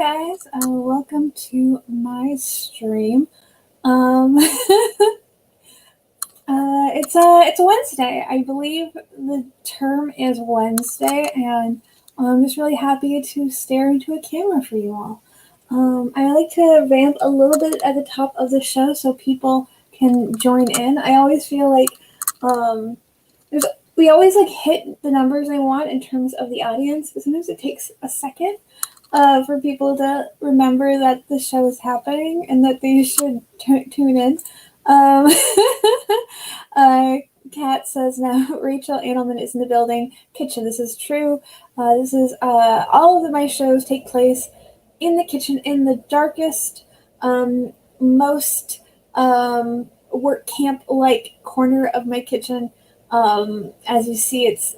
guys, welcome to my stream. Um, it's a Wednesday. I believe the term is Wednesday, and I'm just really happy to stare into a camera for you all. I like to vamp a little bit at the top of the show so people can join in. I always feel like um, we always like hit the numbers I want in terms of the audience, but sometimes it takes a second for people to remember that the show is happening and that they should tune in. Um, Kat says now Rachel Edelman is in the building. Kitchen, this is true. This is all of my shows take place in the kitchen, in the darkest, most work camp like corner of my kitchen. As you see, it's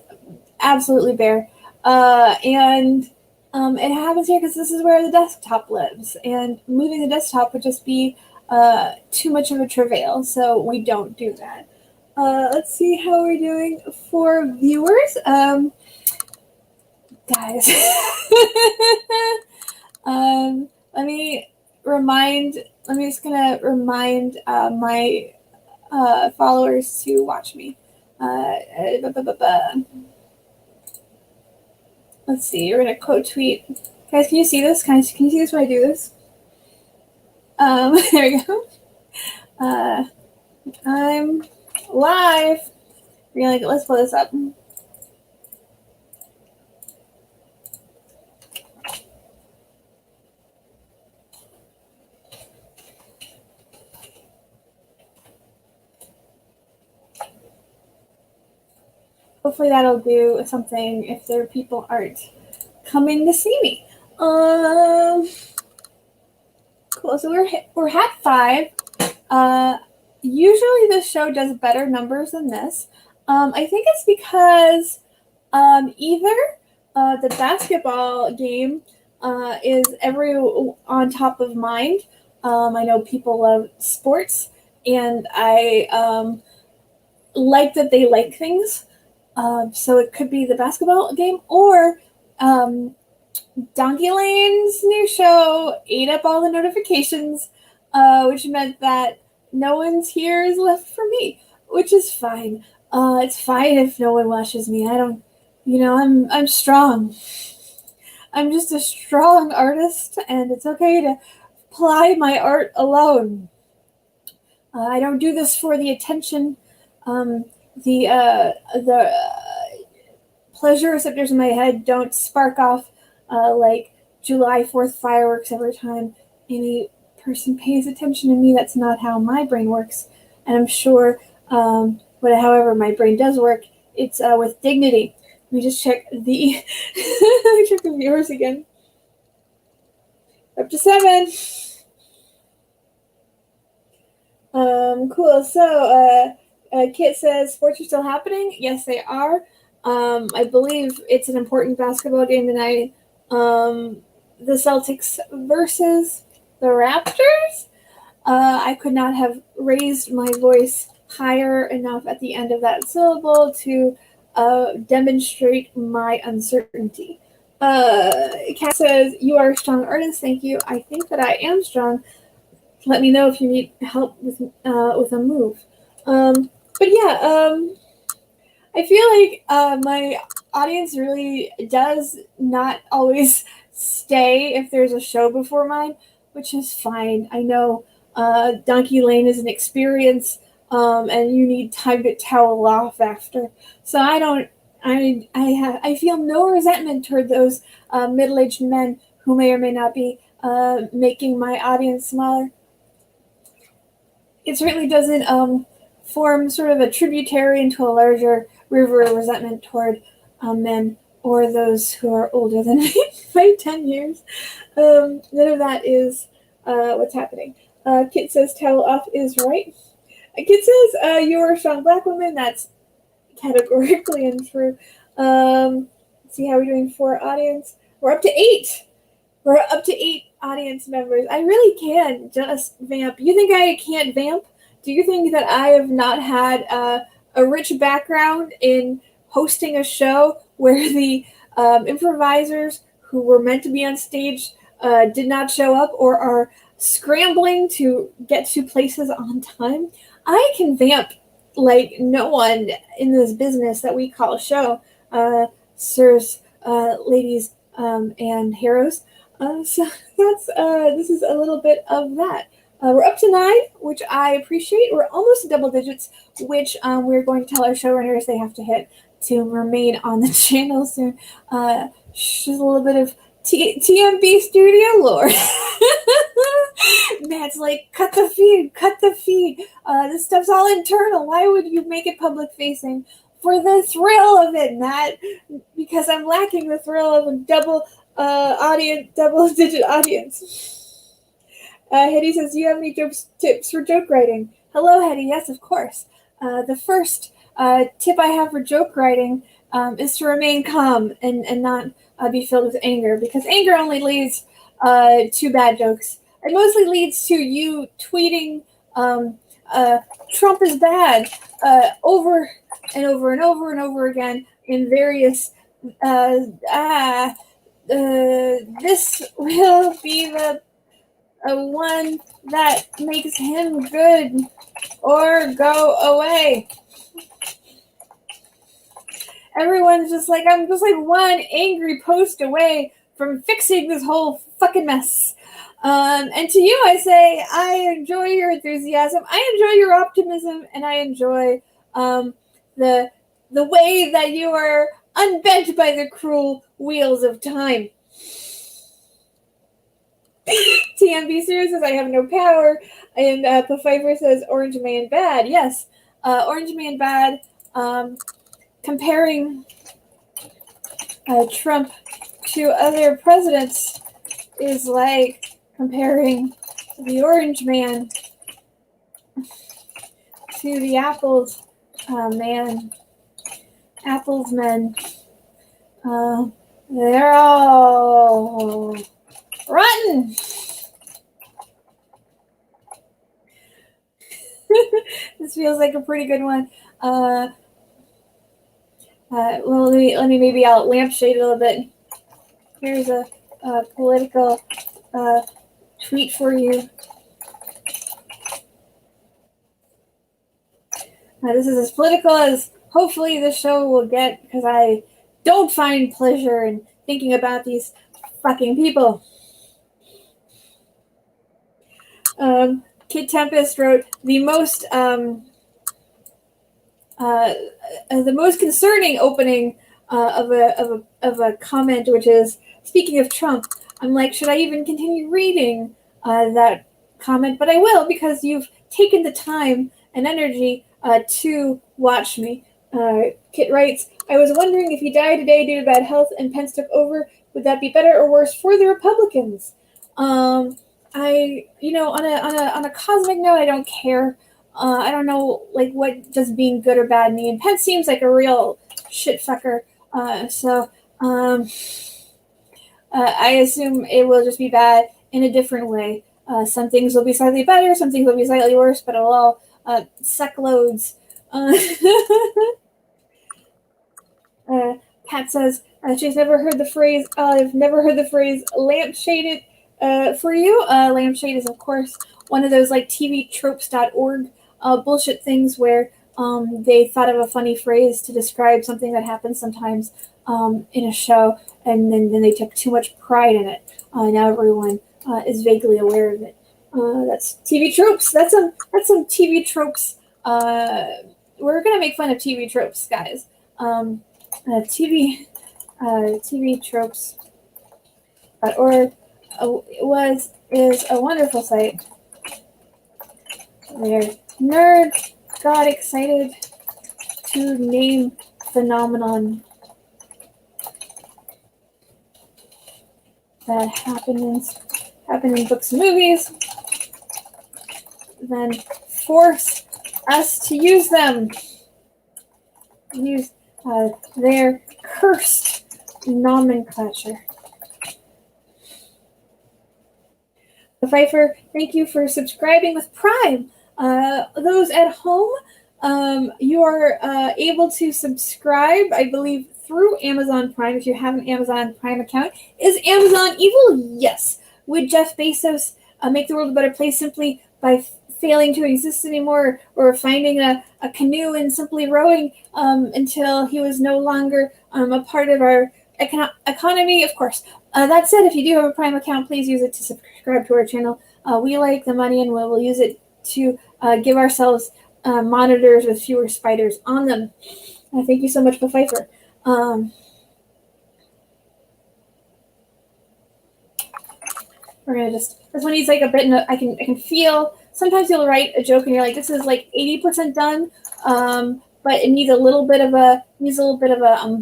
absolutely bare. And it happens here because this is where the desktop lives, and moving the desktop would just be too much of a travail, so we don't do that. Let's see how we're doing for viewers. Guys, let me just gonna remind my followers to watch me. Let's see, we're gonna quote tweet. Guys, can you see this? Can you see this when I do this? There we go. I'm live. We're gonna let's pull this up. Hopefully that'll do something if there people aren't coming to see me. Cool. So we're at 5. Usually this show does better numbers than this. I think it's because either the basketball game is every on top of mind. I know people love sports, and I like that they like things. So it could be the basketball game, or Donkey Lane's new show ate up all the notifications, which meant that no one's here is left for me, which is fine. It's fine if no one watches me. I don't, I'm strong. I'm just a strong artist, and it's okay to ply my art alone. I don't do this for the attention. The pleasure receptors in my head don't spark off like July 4th fireworks every time any person pays attention to me. That's not how my brain works. And I'm sure, however my brain does work, it's with dignity. Let me just check the viewers again. Up to 7. Cool. So, Kit says, sports are still happening. Yes, they are. I believe it's an important basketball game tonight. The Celtics versus the Raptors. I could not have raised my voice higher enough at the end of that syllable to demonstrate my uncertainty. Kat says, you are a strong artist. Thank you. I think that I am strong. Let me know if you need help with a move. But yeah, I feel like my audience really does not always stay if there's a show before mine, which is fine. I know Donkey Lane is an experience, and you need time to towel off after. So I feel no resentment toward those middle-aged men who may or may not be making my audience smaller. It certainly doesn't form sort of a tributary into a larger river of resentment toward men or those who are older than me by 10 years. None of that is what's happening. Kit says towel off is right. Kit says you are a strong black woman. That's categorically untrue. Let's see how we're doing for audience. We're up to 8. We're up to 8 audience members. I really can just vamp. You think I can't vamp? Do you think that I have not had a rich background in hosting a show where the improvisers who were meant to be on stage did not show up or are scrambling to get to places on time, I can vamp like no one in this business that we call a show, sirs, ladies, and heroes. So that's this is a little bit of that. We're up to 9, which I appreciate. We're almost to double digits, which we're going to tell our showrunners they have to hit to remain on the channel soon. Just a little bit of TMB studio lore. Matt's like, cut the feed, cut the feed. This stuff's all internal. Why would you make it public facing? For the thrill of it, Matt. Because I'm lacking the thrill of a double digit audience. Hetty says, do you have any tips for joke writing? Hello, Hetty. Yes, of course. The first tip I have for joke writing is to remain calm and not be filled with anger, because anger only leads to bad jokes. It mostly leads to you tweeting Trump is bad over and over and over and over again in various this will be the one that makes him good or go away. Everyone's just like, I'm just like one angry post away from fixing this whole fucking mess. And to you, I say, I enjoy your enthusiasm, I enjoy your optimism, and I enjoy the way that you are unbent by the cruel wheels of time. TMB Series says, I have no power. And Pfeiffer says, Orange Man bad. Yes, Orange Man bad. Comparing Trump to other presidents is like comparing the Orange Man to the Apples man. Apples men. They're all rotten. This feels like a pretty good one. Well, let me maybe I'll lampshade a little bit. Here's a political tweet for you. This is as political as hopefully this show will get, because I don't find pleasure in thinking about these fucking people. Kid Tempest wrote the most concerning opening of a comment, which is, speaking of Trump, I'm like, should I even continue reading that comment? But I will, because you've taken the time and energy to watch me. Kit writes, I was wondering if he died today due to bad health and Pence took over, would that be better or worse for the Republicans? On a cosmic note, I don't care. I don't know, like, what does being good or bad mean. Pence seems like a real shit fucker. I assume it will just be bad in a different way. Some things will be slightly better, some things will be slightly worse, but it'll all suck loads. Pat says she's never heard the phrase, I've never heard the phrase lampshaded for you. Lampshade is, of course, one of those like tvtropes.org bullshit things where they thought of a funny phrase to describe something that happens sometimes in a show, and then they took too much pride in it. Now everyone is vaguely aware of it. That's TV tropes. That's some TV tropes. We're gonna make fun of TV tropes, guys. TV tropes.org is a wonderful site where nerds got excited to name phenomenon that happen in books and movies, then force us to use them. Use their cursed nomenclature. Pfeiffer, thank you for subscribing with Prime. Those at home, you are able to subscribe, I believe, through Amazon Prime. If you have an Amazon Prime account. Is Amazon evil? Yes. would Jeff Bezos make the world a better place simply by failing to exist anymore, or finding a canoe and simply rowing until he was no longer a part of our economy? Of course. That said, if you do have a Prime account, please use it to subscribe to our channel. We like the money, and we will use it to give ourselves monitors with fewer spiders on them. Thank you so much, Pfeiffer. We're gonna just, this one needs like a bit. I can feel. Sometimes you'll write a joke and you're like, this is like 80% done, but it needs a little bit of a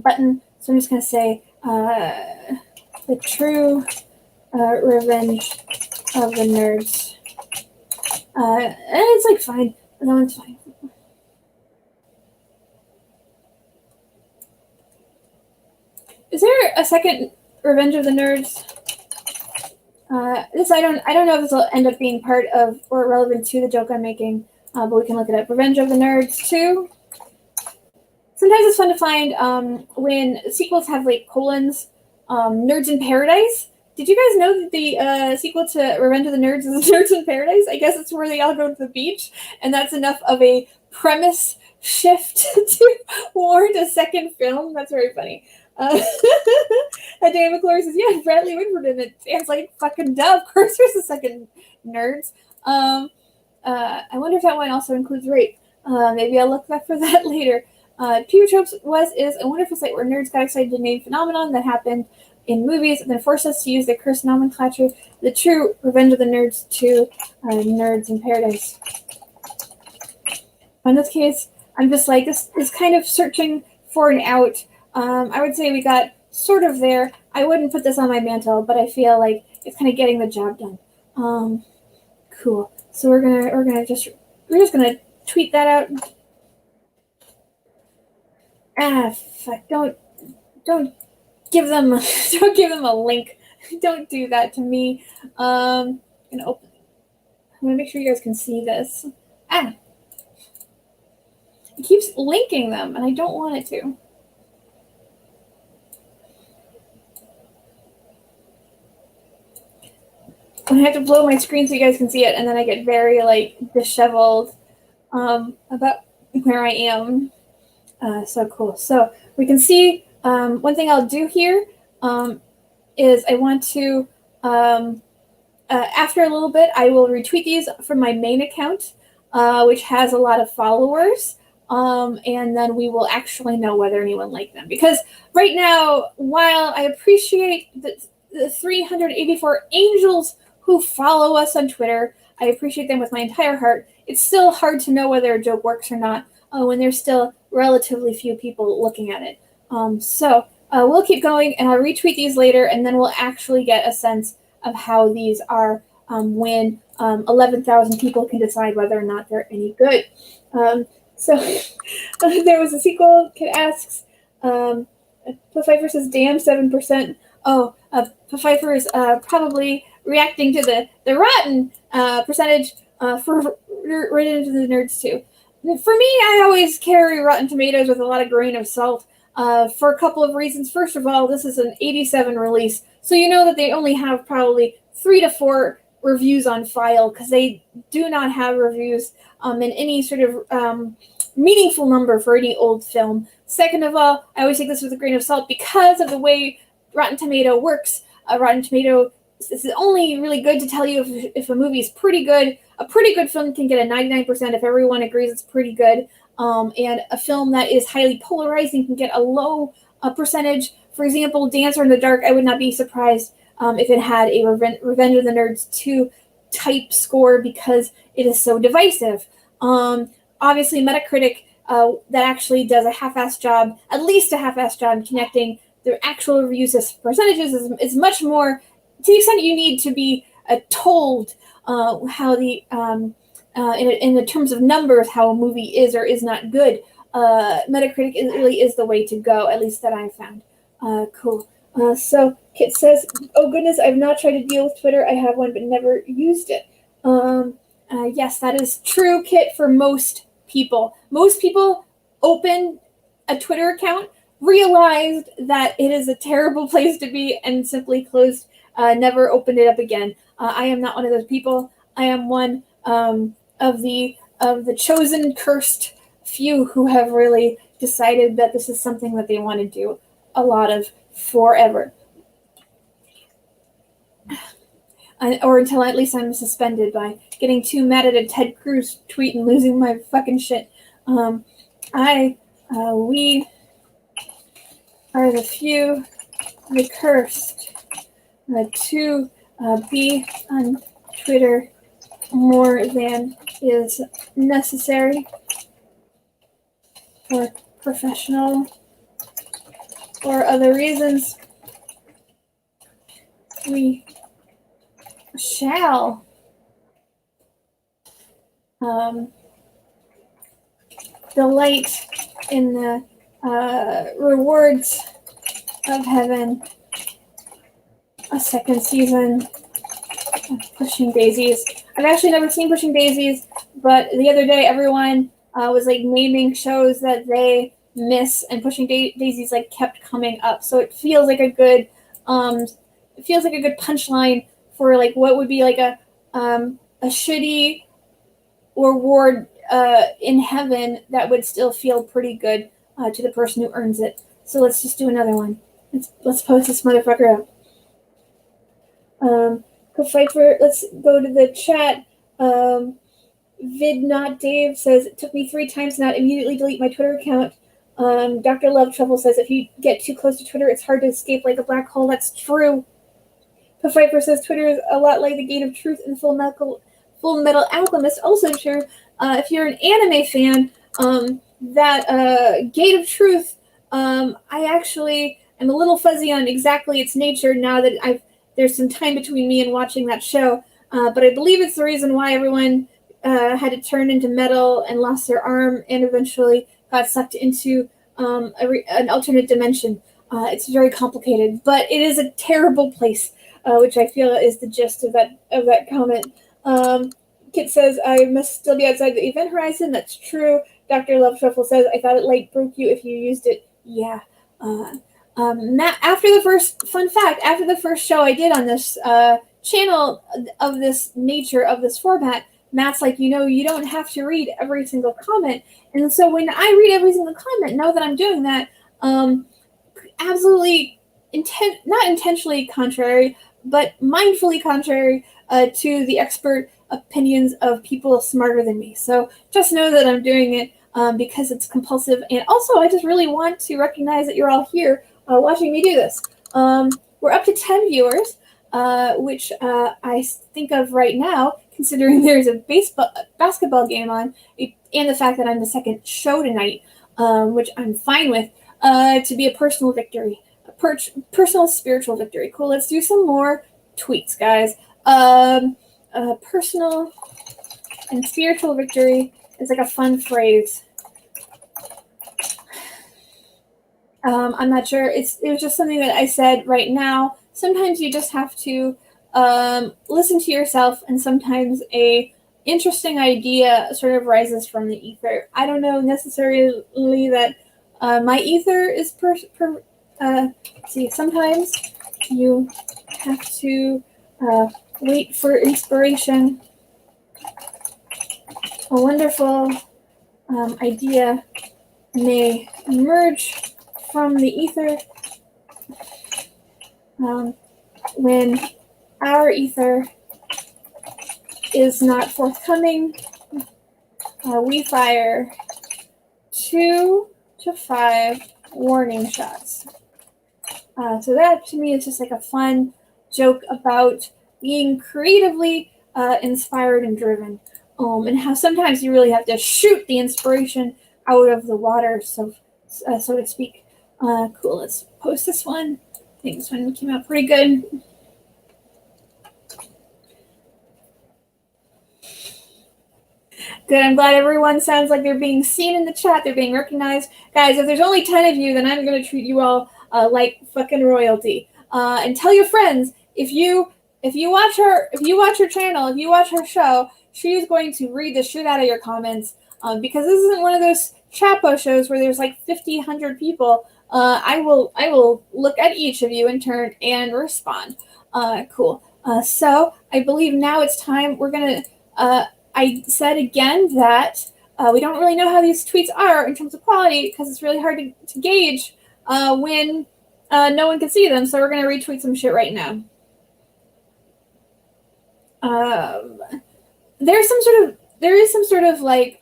button. So I'm just gonna say the true revenge of the nerds. And it's like fine. That one's fine. Is there a second Revenge of the Nerds? This I don't know if this will end up being part of or relevant to the joke I'm making, but we can look it up. Revenge of the Nerds 2. Sometimes it's fun to find when sequels have like colons. Nerds in Paradise. Did you guys know that the sequel to Revenge of the Nerds is Nerds in Paradise? I guess it's where they all go to the beach, and that's enough of a premise shift to warrant a second film. That's very funny. Dan McClure says, yeah, Bradley Whitford in it. Dan's like, fucking duh. Of course there's a second Nerds. I wonder if that one also includes rape. Maybe I'll look back for that later. TV Tropes is a wonderful site where nerds got excited to name phenomenon that happened in movies and then forced us to use the cursed nomenclature. The true Revenge of the Nerds 2, Nerds in Paradise. In this case, I'm just like, this is kind of searching for an out. I would say we got sort of there. I wouldn't put this on my mantle, but I feel like it's kind of getting the job done. Cool. So we're just gonna tweet that out. Fuck! Don't give them a link. Don't do that to me. I'm gonna make sure you guys can see this. It keeps linking them, and I don't want it to. I have to blow my screen so you guys can see it, and then I get very like disheveled about where I am. So cool. So we can see one thing I'll do here is I want to after a little bit I will retweet these from my main account, which has a lot of followers. And then we will actually know whether anyone liked them. Because right now, while I appreciate the 384 angels who follow us on Twitter, I appreciate them with my entire heart, it's still hard to know whether a joke works or not when there's still relatively few people looking at it. So we'll keep going, and I'll retweet these later, and then we'll actually get a sense of how these are when 11,000 people can decide whether or not they're any good. So there was a sequel. Kid asks, Pfeiffer says, damn, 7%. Oh, Pfeiffer is probably reacting to the rotten percentage for Revenge of the Nerds 2. For me, I always carry Rotten Tomatoes with a lot of grain of salt for a couple of reasons. First of all, this is an 87 release, so you know that they only have probably 3 to 4 reviews on file because they do not have reviews in any sort of meaningful number for any old film. Second of all, I always take this with a grain of salt because of the way Rotten Tomato works. Rotten Tomato is only really good to tell you if a movie is pretty good. A pretty good film can get a 99% if everyone agrees it's pretty good. And a film that is highly polarizing can get a low percentage. For example, Dancer in the Dark, I would not be surprised if it had a Revenge of the Nerds 2 type score because it is so divisive. Obviously, Metacritic, that actually does a half-assed job, at least a half-assed job, connecting the actual reviews as percentages is much more, to the extent you need to be told how the, in the terms of numbers, how a movie is or is not good. Metacritic really is the way to go, at least that I've found. Cool. So Kit says, oh goodness, I've not tried to deal with Twitter. I have one, but never used it. Yes, that is true, Kit, for most people. Most people open a Twitter account realized that it is a terrible place to be and simply closed, never opened it up again. I am not one of those people. I am one of the chosen, cursed few who have really decided that this is something that they want to do a lot of forever. Or until at least I'm suspended by getting too mad at a Ted Cruz tweet and losing my fucking shit. We are the few, the cursed, to be on Twitter more than is necessary for professional or other reasons. We shall delight in the rewards of heaven. A second season of Pushing Daisies. I've actually never seen Pushing Daisies, but the other day everyone was like naming shows that they miss, and Pushing Daisies like kept coming up. So it feels like a good punchline for like what would be like a shitty reward in heaven that would still feel pretty good to the person who earns it. So let's just do another one. Let's post this motherfucker up. Let's go to the chat. Vid Not Dave says, it took me 3 times to not immediately delete my Twitter account. Dr. Love Truffle says, if you get too close to Twitter, it's hard to escape like a black hole. That's true. Pfeiffer says, Twitter is a lot like the Gate of Truth in Full Metal Alchemist. Also true. If you're an anime fan, that Gate of Truth, I actually am a little fuzzy on exactly its nature now that there's some time between me and watching that show. But I believe it's the reason why everyone had to turn into metal and lost their arm and eventually got sucked into an alternate dimension. It's very complicated, but it is a terrible place, which I feel is the gist of that comment. Kit says, I must still be outside the event horizon. That's true. Dr. Love Shuffle says, I thought it light broke you if you used it. Yeah. Matt, after the first show I did on this channel of this nature, of this format, Matt's like, you don't have to read every single comment. And so when I read every single comment, know that I'm doing that absolutely not intentionally contrary, but mindfully contrary to the expert opinions of people smarter than me. So just know that I'm doing it because it's compulsive. And also, I just really want to recognize that you're all here watching me do this. We're up to 10 viewers, which I think of right now, considering there's a basketball game on, and the fact that I'm the second show tonight, which I'm fine with, to be a personal victory, a personal spiritual victory. Cool, let's do some more tweets, guys. Personal and spiritual victory is like a fun phrase. I'm not sure. It was just something that I said right now. Sometimes you just have to listen to yourself, and sometimes a interesting idea sort of rises from the ether. I don't know necessarily that my ether is sometimes you have to wait for inspiration. A wonderful idea may emerge from the ether when our ether is not forthcoming. We fire 2 to 5 warning shots. So that to me is just like a fun joke about being creatively inspired and driven, and how sometimes you really have to shoot the inspiration out of the water, so to speak. Cool, let's post this one. I think this one came out pretty good. Good, I'm glad everyone sounds like they're being seen in the chat, they're being recognized. Guys, if there's only 10 of you, then I'm going to treat you all like fucking royalty. And tell your friends, if you watch her channel, if you watch her show, she's going to read the shit out of your comments, because this isn't one of those Chapo shows where there's like 50, 100 people I will look at each of you in turn and respond. Cool. So I believe now it's time. We're gonna. I said again that we don't really know how these tweets are in terms of quality because it's really hard to gauge when no one can see them. So we're gonna retweet some shit right now. There is some sort of like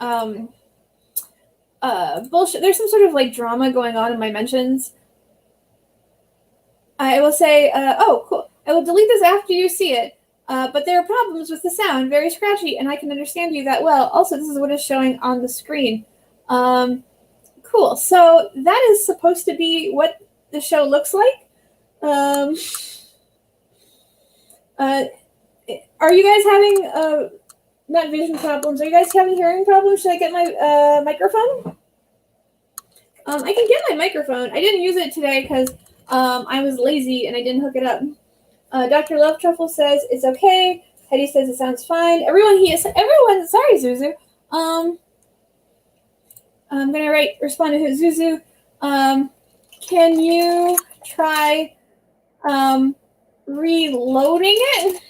bullshit. There's some sort of like drama going on in my mentions. I will say, oh, cool. I will delete this after you see it. But there are problems with the sound, very scratchy, and I can understand you that well. Also, this is what is showing on the screen. Cool. So that is supposed to be what the show looks like. Are you guys having not vision problems? Are you guys having hearing problems? Should I get my microphone? I can get my microphone. I didn't use it today because I was lazy and I didn't hook it up. Dr. Love Truffle says it's okay. Hetty says it sounds fine. Everyone, sorry, Zuzu. I'm gonna respond to Zuzu. Can you try reloading it?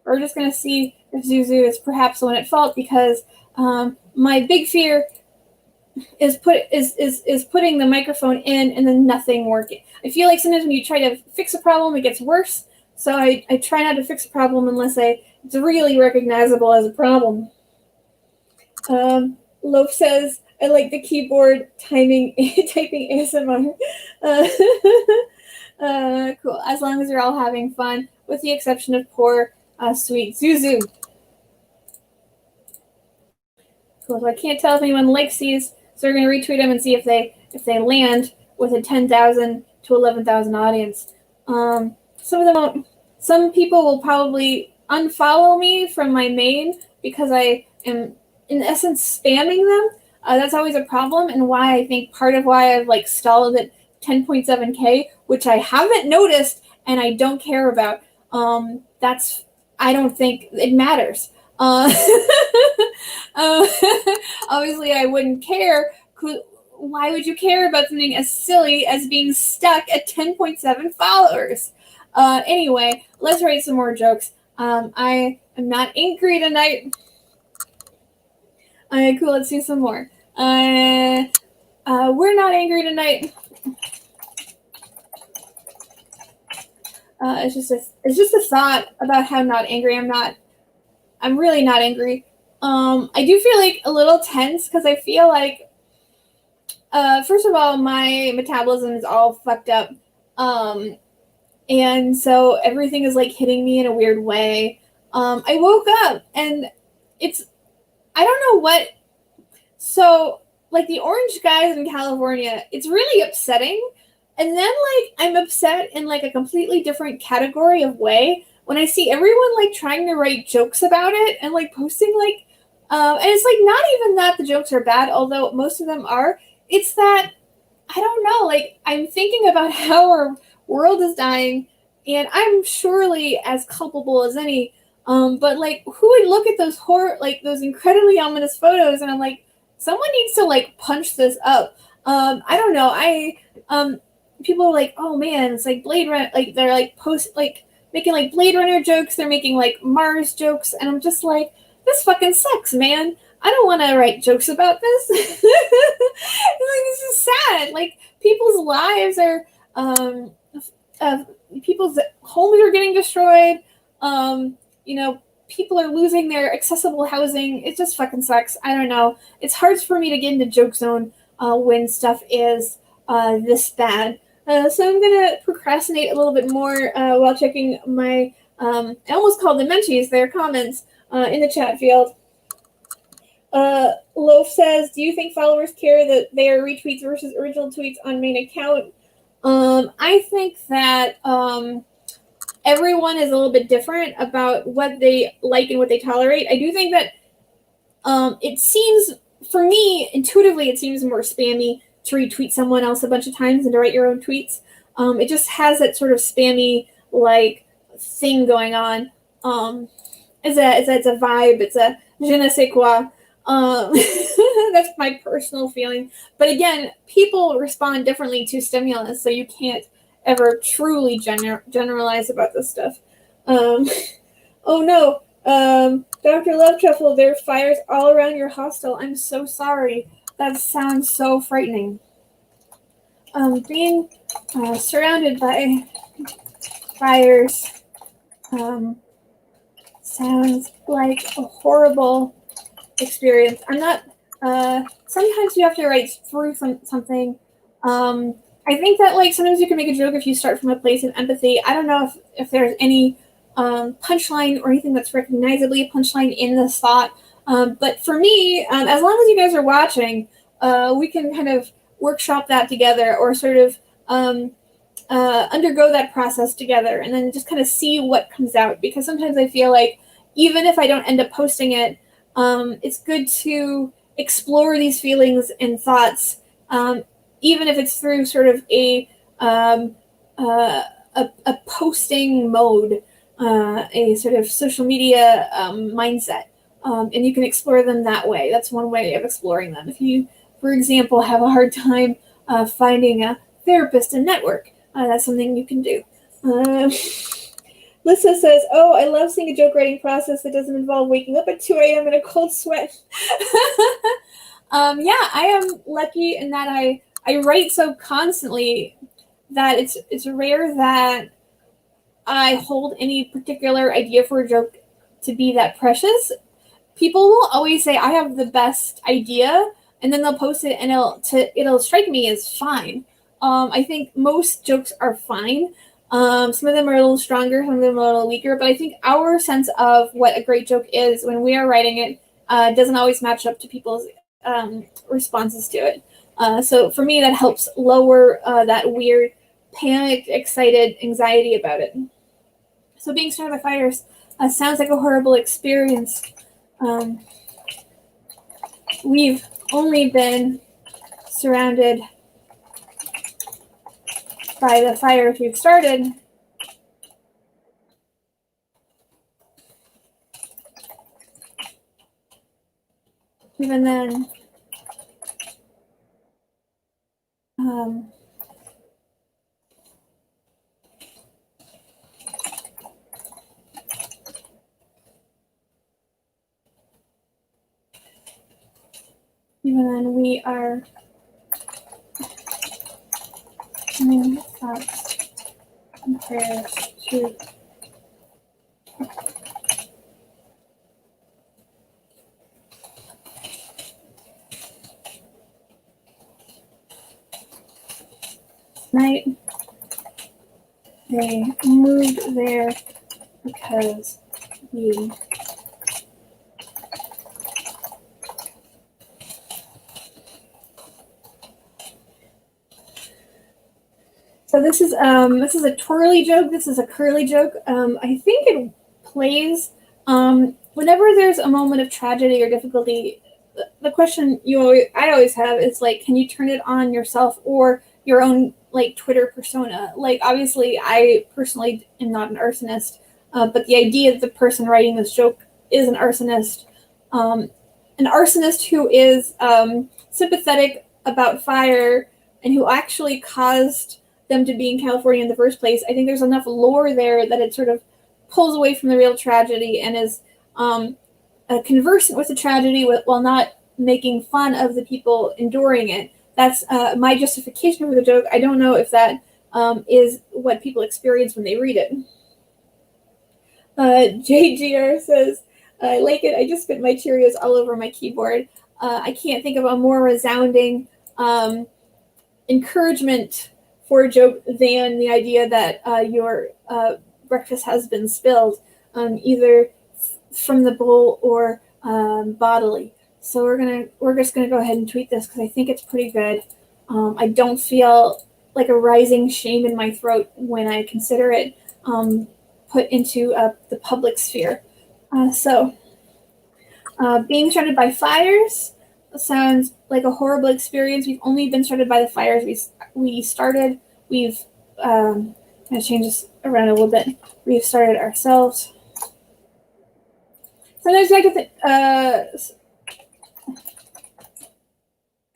We're just gonna see if Zuzu is perhaps the one at fault because my big fear is putting the microphone in and then nothing working. I feel like sometimes when you try to fix a problem, it gets worse. So I try not to fix a problem unless it's really recognizable as a problem. Loaf says, I like the keyboard typing ASMR. Cool. As long as you're all having fun, with the exception of poor, sweet Zuzu. Cool. So I can't tell if anyone likes these, so we're going to retweet them and see if they land with a 10,000 to 11,000 audience. Some of them won't. Some people will probably unfollow me from my main because I am, in essence, spamming them. That's always a problem, and why I think part of why I've like stalled at 10.7K, which I haven't noticed and I don't care about. I don't think it matters. Obviously, I wouldn't care. Why would you care about something as silly as being stuck at 10.7 followers? Anyway, let's write some more jokes. I am not angry tonight. Cool, let's do some more. We're not angry tonight. It's just a thought about how not angry I'm not. I'm really not angry. I do feel like a little tense because I feel like, first of all, my metabolism is all fucked up. And so everything is like hitting me in a weird way. I woke up and I don't know what. So like the orange guys in California, it's really upsetting. And then like I'm upset in like a completely different category of way when I see everyone like trying to write jokes about it and like posting like, and it's like not even that the jokes are bad, although most of them are. It's that, I don't know, like I'm thinking about how our world is dying and I'm surely as culpable as any. But like who would look at those those incredibly ominous photos and I'm like, someone needs to like punch this up. I don't know. People are like, oh man, it's like Blade Runner, like they're like making like Blade Runner jokes, they're making like Mars jokes, and I'm just like, this fucking sucks, man. I don't want to write jokes about this. Like, this is sad. Like people's lives are, people's homes are getting destroyed. People are losing their accessible housing. It just fucking sucks. I don't know. It's hard for me to get into joke zone when stuff is this bad. So I'm going to procrastinate a little bit more while checking my, I almost called them Menchies, their comments in the chat field. Loaf says, do you think followers care that they are retweets versus original tweets on main account? I think that everyone is a little bit different about what they like and what they tolerate. I do think that it seems, for me, intuitively, it seems more spammy to retweet someone else a bunch of times than to write your own tweets. It just has that sort of spammy like thing going on. It's a vibe. It's a je ne sais quoi. That's my personal feeling. But again, people respond differently to stimulus, so you can't ever truly generalize about this stuff. Um, oh no, Dr. Love Truffle, there are fires all around your hostel. I'm so sorry. That sounds so frightening. Being surrounded by fires sounds like a horrible experience. I'm not. Sometimes you have to write through something. I think that like sometimes you can make a joke if you start from a place of empathy. I don't know if there's any punchline or anything that's recognizably a punchline in this thought. But for me, as long as you guys are watching, we can kind of workshop that together or sort of undergo that process together and then just kind of see what comes out. Because sometimes I feel like even if I don't end up posting it, it's good to explore these feelings and thoughts, even if it's through sort of a posting mode, a sort of social media mindset, and you can explore them that way. That's one way of exploring them. If you, for example, have a hard time finding a therapist and network, that's something you can do. Lisa says, "Oh, I love seeing a joke writing process that doesn't involve waking up at 2 a.m. in a cold sweat." Yeah, I am lucky in that I write so constantly that it's rare that I hold any particular idea for a joke to be that precious. People will always say I have the best idea, and then they'll post it, and it'll strike me as fine. I think most jokes are fine. Some of them are a little stronger, some of them are a little weaker, but I think our sense of what a great joke is when we are writing it doesn't always match up to people's responses to it. So for me, that helps lower that weird, panicked, excited anxiety about it. So being surrounded by fires sounds like a horrible experience. We've only been surrounded by the fires we've started. Even then, we are doing thoughts and prayers to tonight. They moved there because we So this is a twirly joke. This is a curly joke. I think it plays whenever there's a moment of tragedy or difficulty. The question I always have is like, can you turn it on yourself or your own like Twitter persona? Like, obviously, I personally am not an arsonist, but the idea that the person writing this joke is an arsonist who is sympathetic about fire and who actually caused them to be in California in the first place. I think there's enough lore there that it sort of pulls away from the real tragedy and is conversant with the tragedy while not making fun of the people enduring it. That's my justification for the joke. I don't know if that is what people experience when they read it. JGR says, "I like it. I just spit my Cheerios all over my keyboard." I can't think of a more resounding encouragement for a joke than the idea that your breakfast has been spilled, either from the bowl or bodily. So we're just gonna go ahead and tweet this because I think it's pretty good. I don't feel like a rising shame in my throat when I consider it put into the public sphere. Being surrounded by fires sounds like a horrible experience. We've only been surrounded by the fires we started. We've I'm gonna change this around a little bit. We've started ourselves. Sometimes I get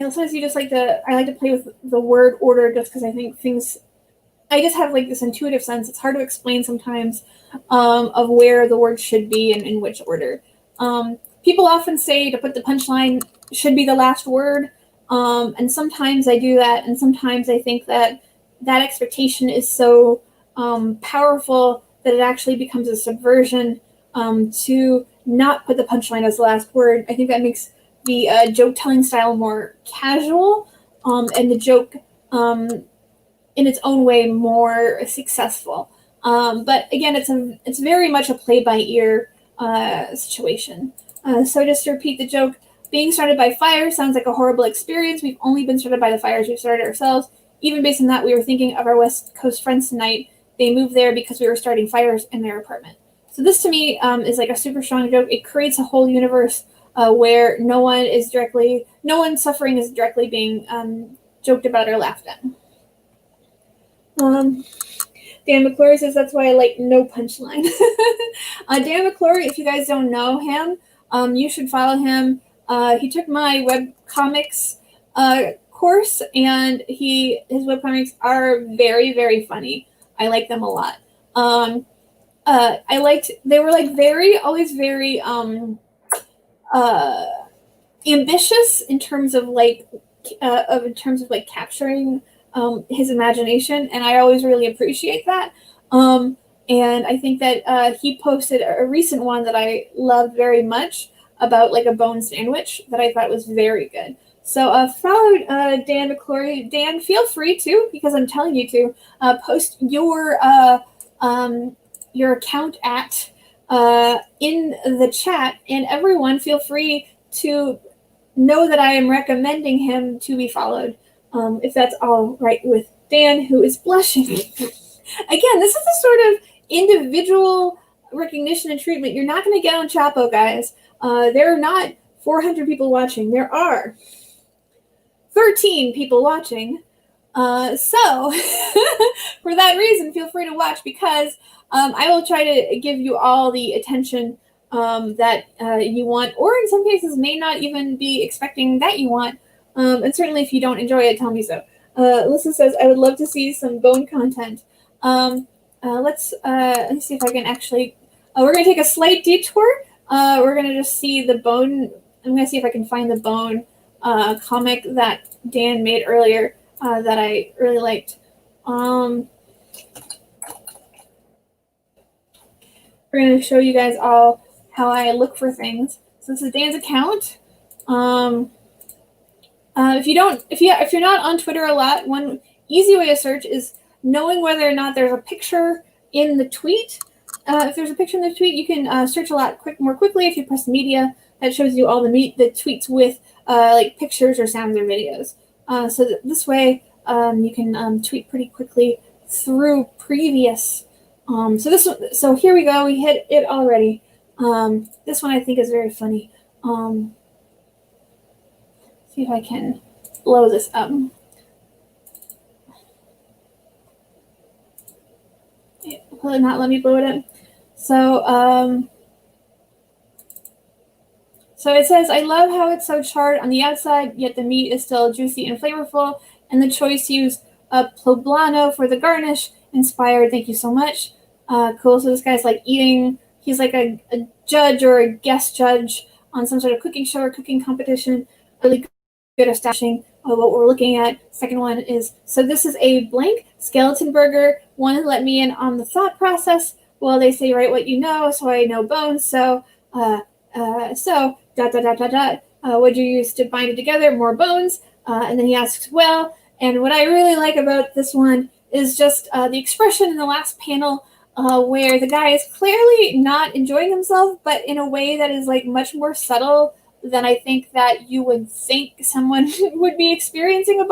sometimes I like to play with the word order just because I think I just have like this intuitive sense. It's hard to explain sometimes of where the word should be and in which order. People often say to put the punchline should be the last word. And sometimes I do that. And sometimes I think that expectation is so powerful that it actually becomes a subversion to not put the punchline as the last word. I think that makes the joke telling style more casual and the joke in its own way more successful. But again, it's very much a play by ear situation. So just to repeat the joke, being started by fire sounds like a horrible experience. We've only been started by the fires we've started ourselves. Even based on that, we were thinking of our West Coast friends tonight. They moved there because we were starting fires in their apartment. So this to me is like a super strong joke. It creates a whole universe where no one's suffering is directly being joked about or laughed at. Dan McClory says that's why I like no punchline. Dan McClory, if you guys don't know him, you should follow him. He took my webcomics course, and his webcomics are very, very funny. I like them a lot. They were like always very ambitious in terms of capturing his imagination, and I always really appreciate that. And I think that he posted a recent one that I loved very much about like a bone sandwich that I thought was very good. So follow Dan McClory. Dan, feel free to, because I'm telling you to, post your account at in the chat, and everyone feel free to know that I am recommending him to be followed. If that's all right with Dan, who is blushing. Again, this is a sort of individual recognition and treatment you're not going to get on Chapo, guys. There are not 400 people watching. There are 13 people watching. So, for that reason, feel free to watch, because I will try to give you all the attention that you want, or in some cases may not even be expecting that you want. And certainly if you don't enjoy it, tell me so. Alyssa says, I would love to see some bone content. Let's see if I can actually, we're going to take a slight detour. We're going to just see the bone. I'm going to see if I can find the bone comic that Dan made earlier that I really liked. We're going to show you guys all how I look for things. So this is Dan's account. If you're not on Twitter a lot, one easy way to search is knowing whether or not there's a picture in the tweet. If there's a picture in the tweet, you can search a lot more quickly if you press media. That shows you all the tweets with like pictures or sounds or videos. So this way you can tweet pretty quickly through previous. So here we go. We hit it already. This one I think is very funny. See if I can blow this up. Will it not let me blow it up? So, so it says, I love how it's so charred on the outside, yet the meat is still juicy and flavorful, and the choice to use poblano for the garnish inspired. Thank you so much. Cool. So this guy's like eating. He's like a judge or a guest judge on some sort of cooking show or cooking competition. Really good at establishing what we're looking at. Second one is, so this is a blank skeleton burger. One to let me in on the thought process. Well, they say write what you know, so I know bones. So what'd you use to bind it together? More bones. And then he asks, well, and what I really like about this one is just the expression in the last panel where the guy is clearly not enjoying himself, but in a way that is like much more subtle than I think that you would think someone would be experiencing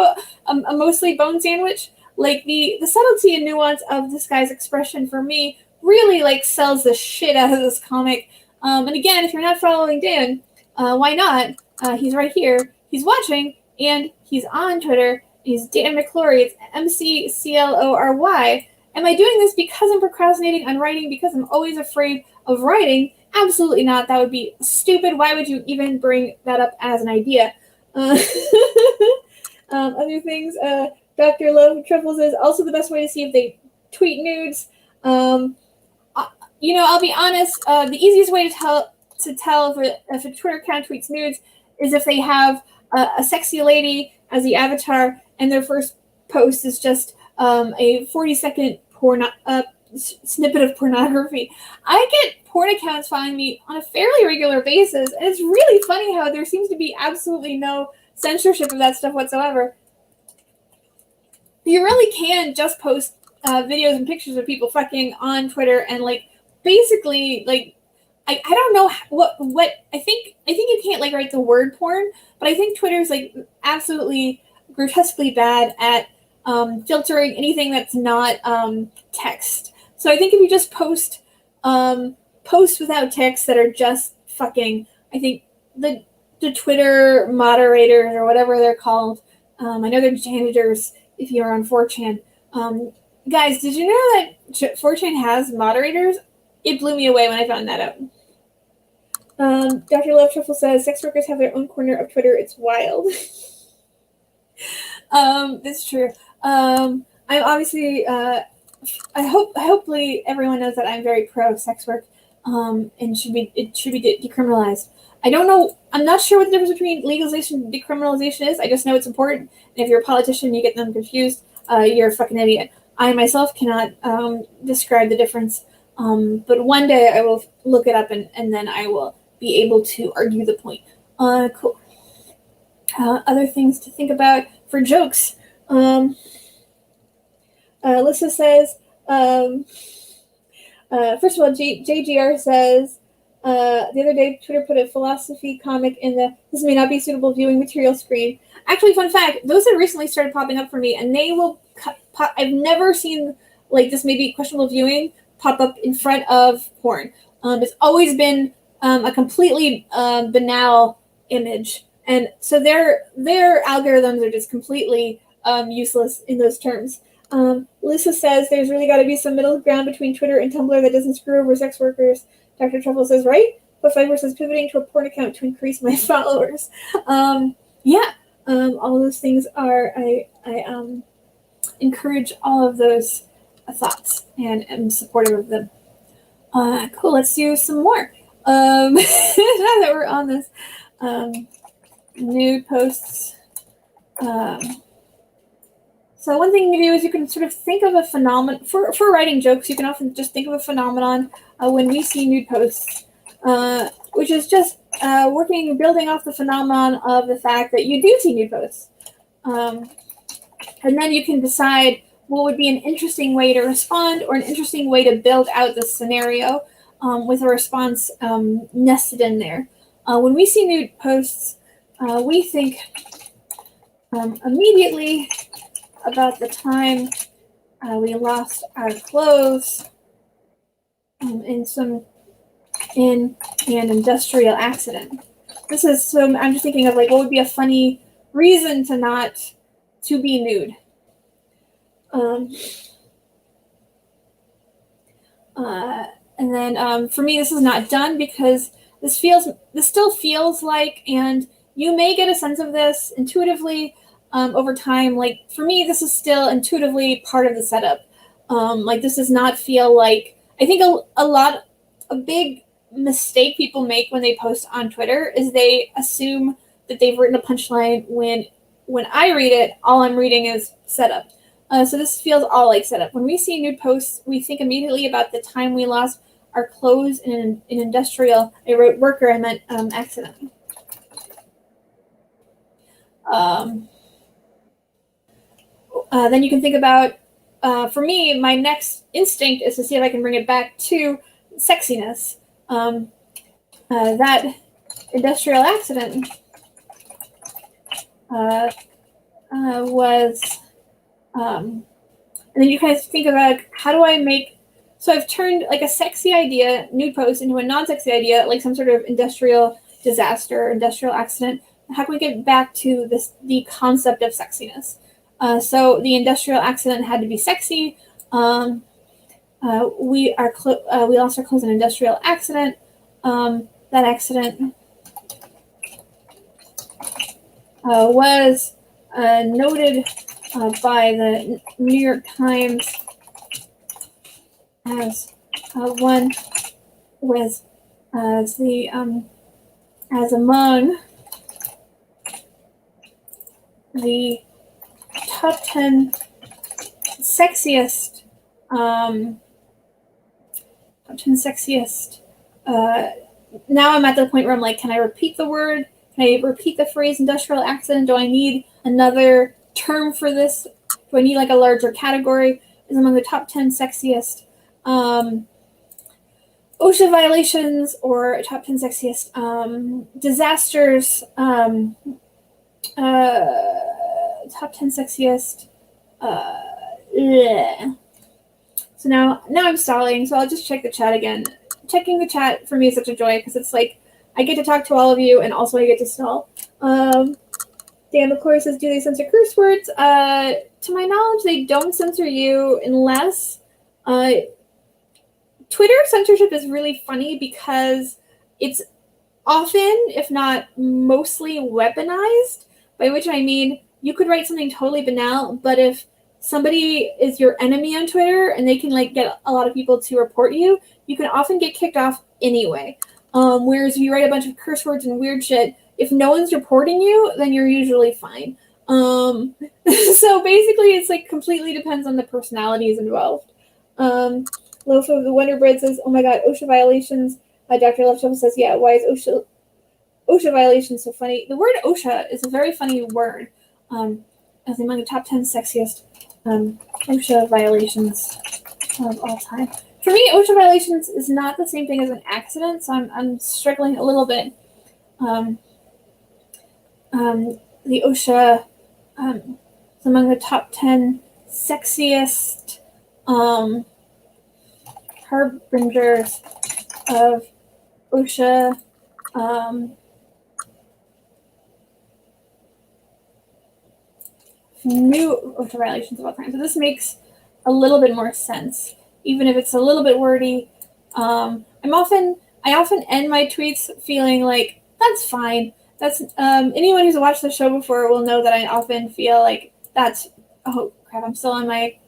a mostly bone sandwich. Like the subtlety and nuance of this guy's expression for me really like sells the shit out of this comic. And again, if you're not following Dan, why not? He's right here. He's watching, and he's on Twitter. He's Dan McClory. It's MCCLORY. Am I doing this because I'm procrastinating on writing? Because I'm always afraid of writing? Absolutely not. That would be stupid. Why would you even bring that up as an idea? Uh, other things, Dr. Love Truffles is also the best way to see if they tweet nudes. I'll be honest. The easiest way to tell if a Twitter account tweets nudes is if they have a sexy lady as the avatar, and their first post is just a 40-second snippet of pornography. I get porn accounts following me on a fairly regular basis, and it's really funny how there seems to be absolutely no censorship of that stuff whatsoever. You really can just post videos and pictures of people fucking on Twitter, and basically I don't know what I think you can't write the word porn, but I think Twitter's absolutely grotesquely bad at filtering anything that's not text. So I think if you just post without text that are just fucking, I think the Twitter moderators or whatever they're called, I know they're janitors if you're on 4chan. Guys, did you know that 4chan has moderators? It blew me away when I found that out. Dr. Love Truffle says sex workers have their own corner of Twitter. It's wild. That's true. I'm obviously. Hopefully everyone knows that I'm very pro sex work. And it should be decriminalized. I don't know. I'm not sure what the difference between legalization and decriminalization is. I just know it's important. And if you're a politician, you get them confused. You're a fucking idiot. I myself cannot describe the difference. But one day I will look it up and then I will be able to argue the point. Cool. Other things to think about for jokes. Alyssa says, first of all, JGR says, the other day Twitter put a philosophy comic in the "this may not be suitable viewing material" screen. Actually, fun fact, those have recently started popping up for me, and they will I've never seen this may be questionable viewing pop up in front of porn. It's always been a completely banal image, and so their algorithms are just completely useless in those terms. Lisa says there's really got to be some middle ground between Twitter and Tumblr that doesn't screw over sex workers. Dr. Truffle says, right? But Fiverr says pivoting to a porn account to increase my followers. All those things are, I encourage all of those thoughts and am supportive of them. Cool, let's do some more. Now that we're on this, nude posts. So one thing you can do is you can sort of think of a phenomenon for writing jokes. You can often just think of a phenomenon when we see nude posts, which is just building off the phenomenon of the fact that you do see nude posts. And then you can decide what would be an interesting way to respond or an interesting way to build out the scenario with a response nested in there. When we see nude posts, we think immediately about the time we lost our clothes in an industrial accident. I'm just thinking of what would be a funny reason to be nude. And then for me, this is not done because this still feels like, and you may get a sense of this intuitively over time. For me, this is still intuitively part of the setup. This does not feel like, I think a big mistake people make when they post on Twitter is they assume that they've written a punchline when I read it, all I'm reading is setup. So this feels all like setup. When we see nude posts, we think immediately about the time we lost our clothes in an industrial, I wrote worker, I meant accident. Then you can think about, for me, my next instinct is to see if I can bring it back to sexiness. That industrial accident was, and then you guys think about how do I make, so I've turned a sexy idea, nude post, into a non-sexy idea, some sort of industrial disaster, industrial accident. How can we get back to the concept of sexiness? So the industrial accident had to be sexy. We lost our clothes in an industrial accident. That accident was noted by the New York Times as one with as among the top 10 sexiest now I'm at the point where I'm like, can I repeat the word? Can I repeat the phrase industrial accident? Do I need another term for this? Do I need like a larger category? Is among the top 10 sexiest OSHA violations or top 10 sexiest disasters, top 10 sexiest. So now I'm stalling, so I'll just check the chat again. Checking the chat for me is such a joy because it's like I get to talk to all of you and also I get to stall. Dan McClure says, do they censor curse words? To my knowledge, they don't censor you unless Twitter censorship is really funny because it's often, if not mostly, weaponized, by which I mean you could write something totally banal, but if somebody is your enemy on Twitter and they can like get a lot of people to report you, you can often get kicked off anyway. Whereas if you write a bunch of curse words and weird shit, if no one's reporting you, then you're usually fine. So basically it's like completely depends on the personalities involved. Loaf of the Wonder Bread says, oh my god, OSHA violations. Dr. Leftover says, yeah, why is OSHA violations so funny? The word OSHA is a very funny word. As among the top 10 sexiest OSHA violations of all time. For me, OSHA violations is not the same thing as an accident, so I'm struggling a little bit. The OSHA is among the top 10 sexiest harbingers of OSHA new OSHA violations of all time. So this makes a little bit more sense, even if it's a little bit wordy. I often end my tweets feeling like that's fine. That's anyone who's watched the show before will know that I often feel like that's oh crap. I'm still on my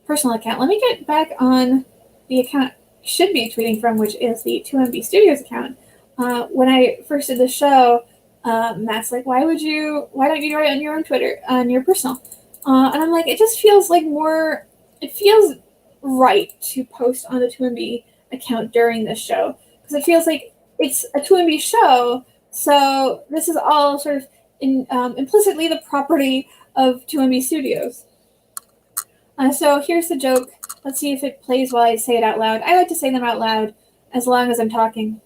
personal account. Let me get back on the account I should be tweeting from, which is the 2MB Studios account. When I first did the show, Matt's like, why don't you write on your own Twitter, on your personal? And I'm like, it just feels like it feels right to post on the 2MB account during this show. Because it feels like it's a 2MB show, so this is all sort of implicitly the property of 2MB Studios. So here's the joke. Let's see if it plays while I say it out loud. I like to say them out loud as long as I'm talking.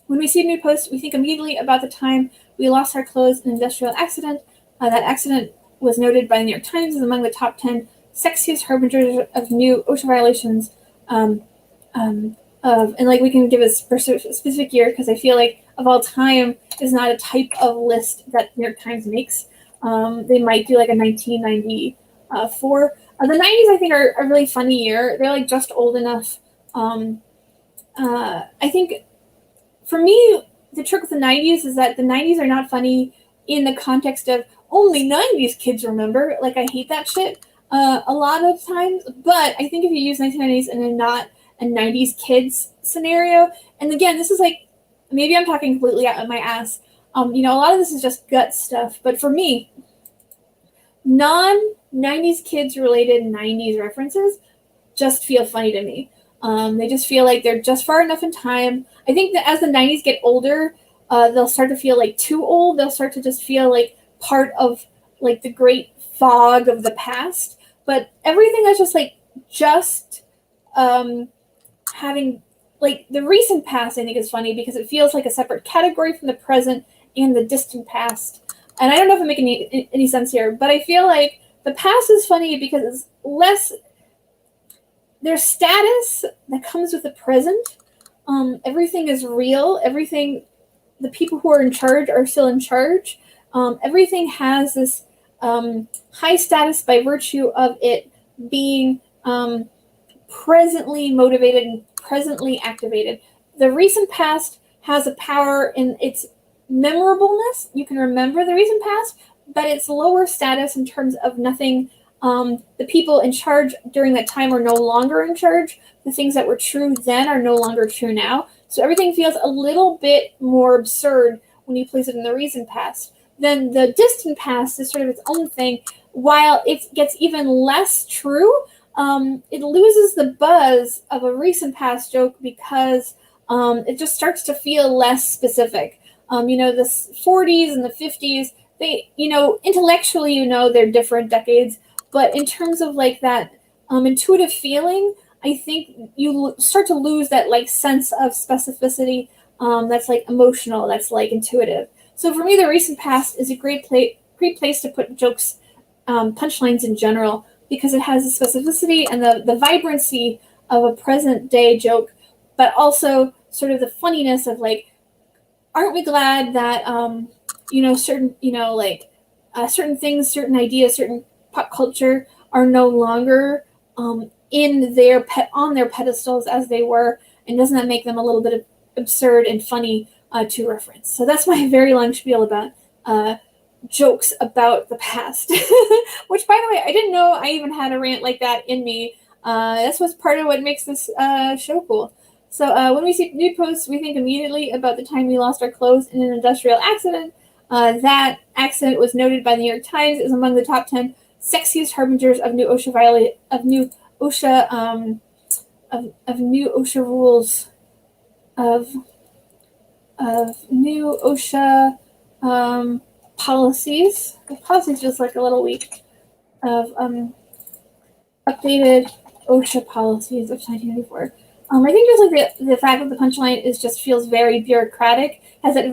When we see a new post, we think immediately about the time we lost our clothes in an industrial accident. That accident was noted by the New York Times as among the top 10 sexiest harbingers of new OSHA violations. And like we can give a specific year because I feel like of all time is not a type of list that New York Times makes. They might do like a 1994. The 90s I think are a really funny year. They're like just old enough. I think for me, the trick with the 90s is that the 90s are not funny in the context of only 90s kids remember. Like, I hate that shit a lot of times. But I think if you use 1990s and then not a 90s kids scenario, and again, this is like, maybe I'm talking completely out of my ass. A lot of this is just gut stuff. But for me, non-90s kids related 90s references just feel funny to me. They just feel like they're just far enough in time. I think that as the 90s get older, they'll start to feel like too old. They'll start to just feel like part of like the great fog of the past. But everything that's just having like the recent past, I think is funny because it feels like a separate category from the present and the distant past. And I don't know if I'm making any sense here, but I feel like the past is funny because it's less. There's status that comes with the present. Everything is real. Everything, the people who are in charge are still in charge. Everything has this high status by virtue of it being presently motivated and presently activated. The recent past has a power in its memorableness. You can remember the recent past, but it's lower status in terms of nothing. The people in charge during that time are no longer in charge. The things that were true then are no longer true now. So everything feels a little bit more absurd when you place it in the recent past. Then the distant past is sort of its own thing. While it gets even less true, it loses the buzz of a recent past joke because it just starts to feel less specific. The 40s and the 50s, they, intellectually, they're different decades, but in terms of like that intuitive feeling, I think you start to lose that like sense of specificity that's like emotional, that's like intuitive. So for me, the recent past is a great place to put jokes, punchlines in general, because it has the specificity and the vibrancy of a present day joke, but also sort of the funniness of like, aren't we glad that certain certain things, certain ideas, certain pop culture are no longer in their on their pedestals as they were, and doesn't that make them a little bit absurd and funny to reference? So that's my very long spiel about jokes about the past. Which, by the way, I didn't know I even had a rant like that in me. That's what's part of what makes this show cool. So when we see nude posts, we think immediately about the time we lost our clothes in an industrial accident. That accident was noted by the New York Times as among the top 10 sexiest harbingers of new OSHA rules of new OSHA policies. The policies just like a little week of updated OSHA policies of 1994. I think just like the fact that the punchline is just feels very bureaucratic, has that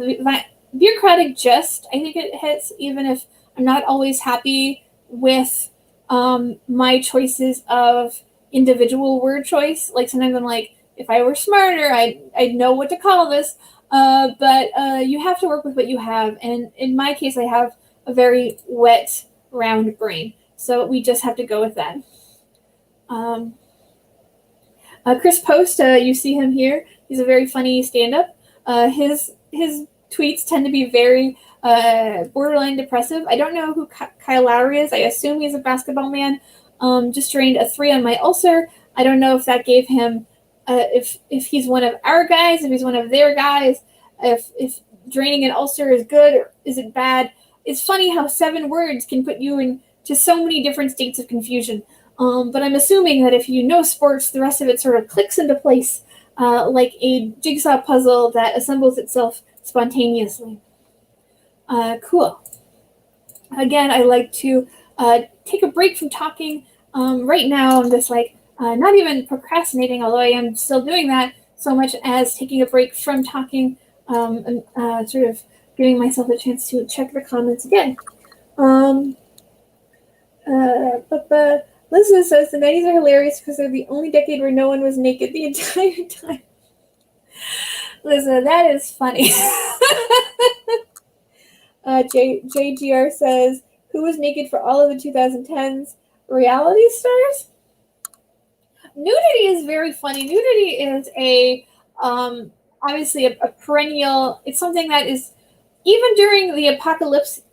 bureaucratic gist. I think it hits even if I'm not always happy with my choices of individual word choice. Like sometimes I'm like, if I were smarter, I'd know what to call this. But you have to work with what you have. And in my case, I have a very wet, round brain. So we just have to go with that. Chris Post, you see him here. He's a very funny stand-up. His tweets tend to be very borderline depressive. I don't know who Kyle Lowry is. I assume he's a basketball man. Just drained a 3 on my ulcer. I don't know if that gave him, if he's one of our guys, if he's one of their guys, if draining an ulcer is good or is it bad. It's funny how 7 words can put you into so many different states of confusion. But I'm assuming that if you know sports, the rest of it sort of clicks into place like a jigsaw puzzle that assembles itself spontaneously. Cool. Again, I like to take a break from talking. Right now, I'm just like not even procrastinating, although I am still doing that, so much as taking a break from talking and sort of giving myself a chance to check the comments again. Liz says the 90s are hilarious because they're the only decade where no one was naked the entire time. Listen, that is funny. JGR says, who was naked for all of the 2010s? Reality stars? Nudity is very funny. Nudity is obviously a perennial. It's something that is, even during the apocalyptic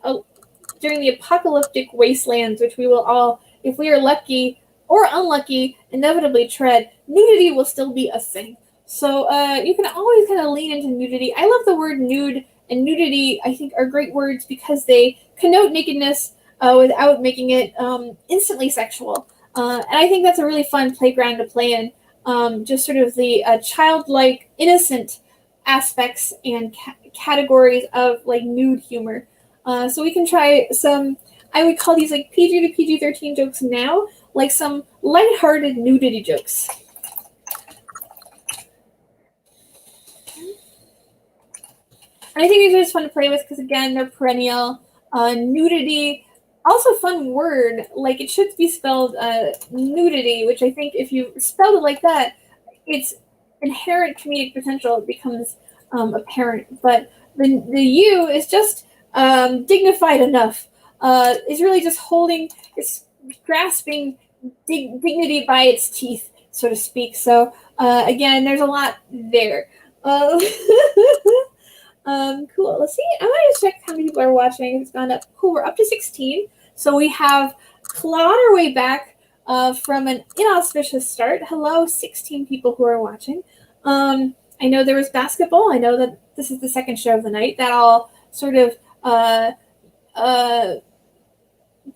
wastelands, which we will all, if we are lucky or unlucky, inevitably tread, nudity will still be a thing. So you can always kind of lean into nudity. I love the word nude and nudity, I think, are great words because they connote nakedness without making it instantly sexual. And I think that's a really fun playground to play in. Just sort of the childlike, innocent aspects and categories of like nude humor. So we can try some, I would call these like PG to PG-13 jokes now, like some lighthearted nudity jokes. And I think these are just fun to play with because, again, they're perennial. Nudity, also fun word. Like, it should be spelled nudity, which I think if you spell it like that, its inherent comedic potential becomes apparent. But the U is just dignified enough. It's really just it's grasping dignity by its teeth, so to speak. So, again, there's a lot there. Cool. Let's see. I want to check how many people are watching. It's gone up. Cool. We're up to 16. So we have clawed our way back from an inauspicious start. Hello, 16 people who are watching. I know there was basketball. I know that this is the second show of the night. That all sort of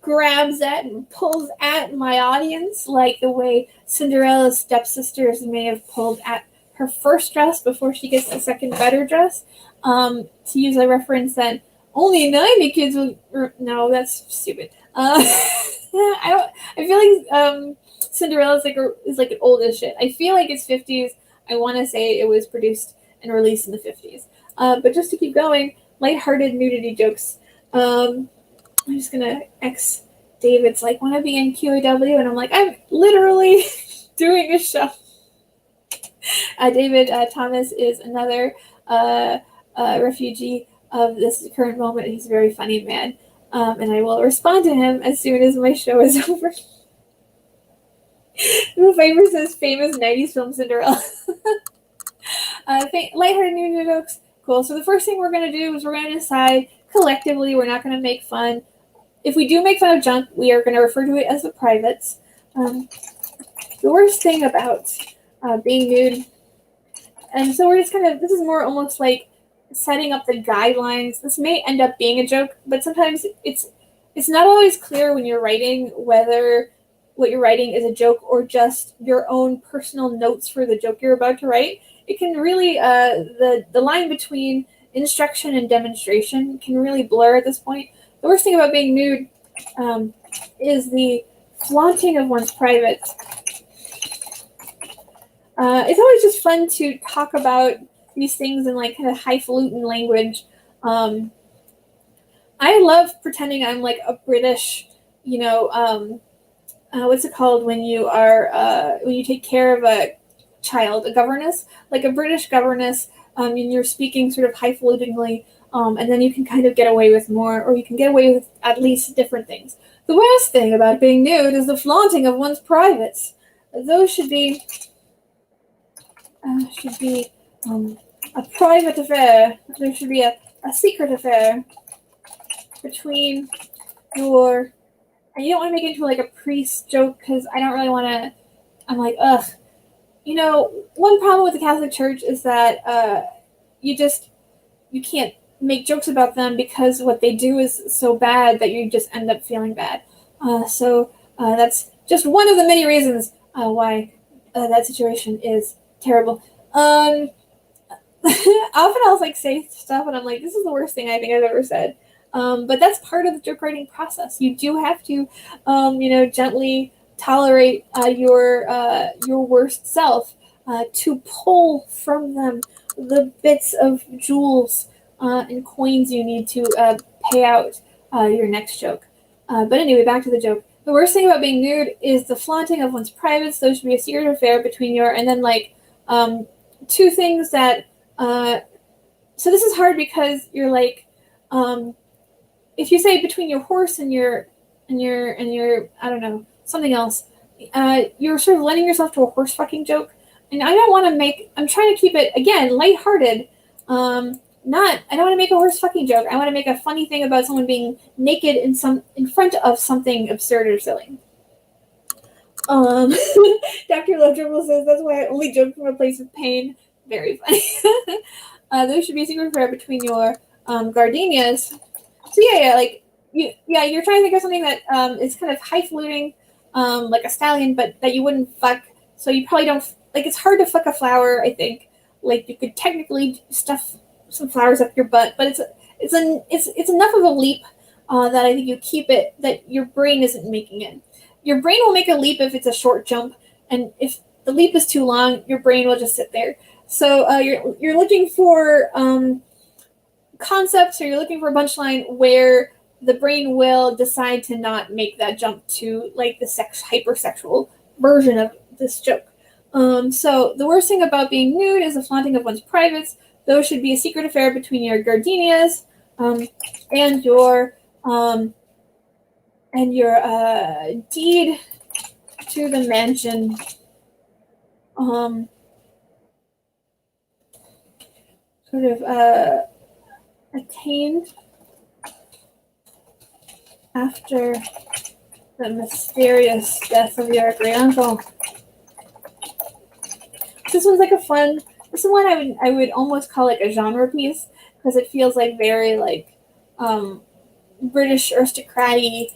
grabs at and pulls at my audience, like the way Cinderella's stepsisters may have pulled at her first dress before she gets the second better dress. To use a reference that only 90 kids will. No, that's stupid. I feel like Cinderella is like an old as shit. I feel like it's 50s. I want to say it was produced and released in the 50s. But just to keep going, lighthearted nudity jokes. I'm just gonna X David's like, want to be in QAW? And I'm like, I'm literally doing a show. David Thomas is another refugee of this current moment. He's a very funny man. And I will respond to him as soon as my show is over. Who favors his famous 90s film Cinderella? Lighthearted new jokes. Cool. So the first thing we're going to do is we're going to decide collectively we're not going to make fun. If we do make fun of junk, we are going to refer to it as the privates. The worst thing about being nude, and so we're just kind of, this is more almost like setting up the guidelines. This may end up being a joke, but sometimes it's not always clear when you're writing whether what you're writing is a joke or just your own personal notes for the joke you're about to write. It can really, the line between instruction and demonstration can really blur at this point. The worst thing about being nude is the flaunting of one's privates. It's always just fun to talk about these things in like kind of highfalutin language. I love pretending I'm like a British, what's it called when you are when you take care of a child, a governess, like a British governess, and you're speaking sort of highfalutinly, and then you can kind of get away with more, or you can get away with at least different things. The worst thing about being nude is the flaunting of one's privates. Those should be a private affair. There should be a secret affair between your. And you don't want to make it into like a priest joke because I don't really want to. I'm like, ugh. One problem with the Catholic Church is that you can't make jokes about them because what they do is so bad that you just end up feeling bad. So that's just one of the many reasons why that situation is terrible. Often I'll like say stuff and I'm like, this is the worst thing I think I've ever said. But that's part of the joke writing process. You do have to, gently tolerate your worst self to pull from them the bits of jewels and coins you need to pay out your next joke. But anyway, back to the joke. The worst thing about being nude is the flaunting of one's privates. Those should be a secret affair between your, and then like two things that. So this is hard because you're like, if you say between your horse and your I don't know, something else, you're sort of lending yourself to a horse fucking joke. And I don't want to make, I'm trying to keep it, again, lighthearted. I don't want to make a horse fucking joke. I want to make a funny thing about someone being naked in front of something absurd or silly. Dr. Love Dribble says, that's why I only joke from a place of pain. Very funny. There should be a secret affair between your gardenias. So you're trying to think of something that is kind of highfalutin, like a stallion, but that you wouldn't fuck. So you probably don't like. It's hard to fuck a flower. I think like you could technically stuff some flowers up your butt, but it's enough of a leap that I think you keep it that your brain isn't making it. Your brain will make a leap if it's a short jump, and if the leap is too long, your brain will just sit there. So you're looking for concepts, or you're looking for a punchline where the brain will decide to not make that jump to like the hypersexual version of this joke. So the worst thing about being nude is the flaunting of one's privates. Those should be a secret affair between your gardenias and your deed to the mansion. Sort of attained after the mysterious death of your great uncle. This one's like a fun. This is one I would almost call like a genre piece because it feels like very like British aristocratic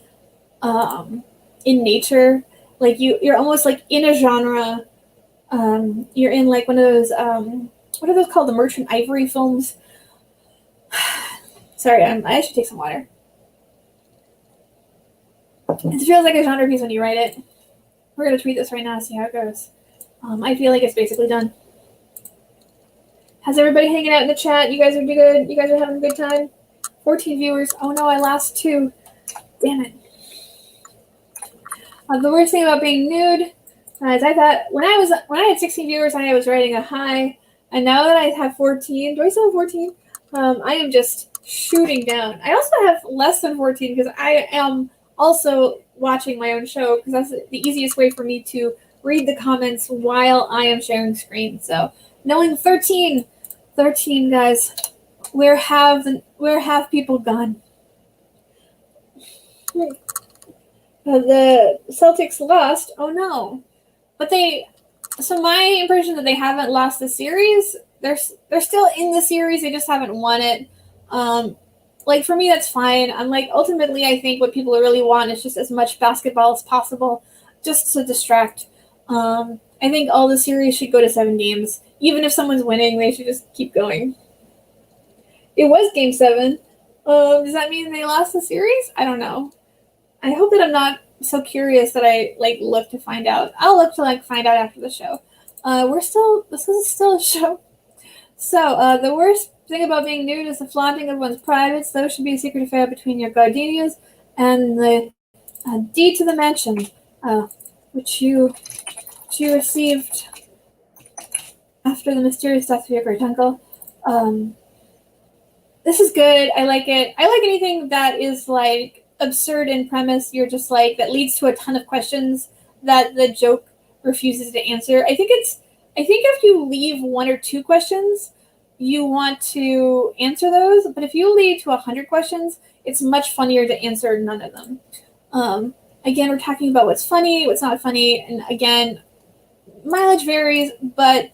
in nature. Like you're almost like in a genre. You're in like one of those what are those called? The Merchant Ivory films. Sorry, I should take some water. It feels like a genre piece when you write it. We're gonna tweet this right now, see how it goes. I feel like it's basically done. How's everybody hanging out in the chat? You guys are good? You guys are having a good time? 14 viewers. Oh no, I lost 2. Damn it. The worst thing about being nude is I thought when I had 16 viewers, I was writing a high, and now that I have 14, do I still have 14? I am just shooting down. I also have less than 14 because I am also watching my own show because that's the easiest way for me to read the comments while I am sharing screen. So knowing 13 guys, where have people gone? The Celtics lost. Oh no, but so my impression that they haven't lost the series. They're still in the series. They just haven't won it. Like for me, that's fine. I'm like ultimately, I think what people really want is just as much basketball as possible, just to distract. I think all the series should go to 7 games. Even if someone's winning, they should just keep going. It was Game 7. Does that mean they lost the series? I don't know. I hope that I'm not so curious that I like look to find out. I'll look to like find out after the show. This is still a show. So the worst thing about being nude is the flaunting of one's privates. Those should be a secret affair between your gardenias and the deed to the mansion, which you received after the mysterious death of your great uncle. This is good. I like it. I like anything that is like absurd in premise. You're just like that leads to a ton of questions that the joke refuses to answer. I think if you leave 1 or 2 questions, you want to answer those. But if you lead to 100 questions, it's much funnier to answer none of them. Again, we're talking about what's funny, what's not funny, and again, mileage varies, but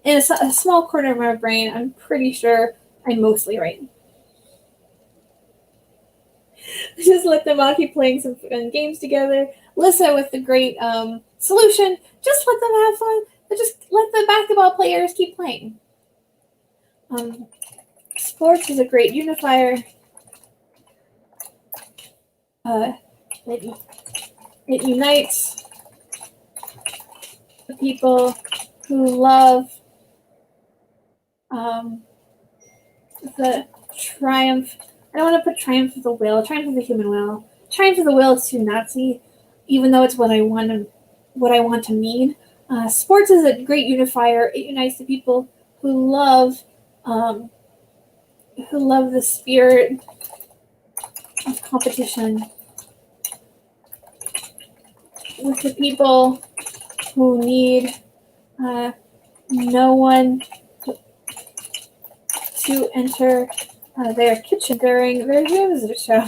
in a small corner of my brain, I'm pretty sure I'm mostly right. Just let them all keep playing some fun games together. Lissa with the great solution. Just let them have fun. Just let the basketball players keep playing. Sports is a great unifier. It unites the people who love the triumph. I don't want to put triumph of the will. Triumph of the human will. Triumph of the will is too Nazi, even though it's what I want to mean. Sports is a great unifier. It unites the people who love the spirit of competition with the people who need no one to enter their kitchen during their visitor show.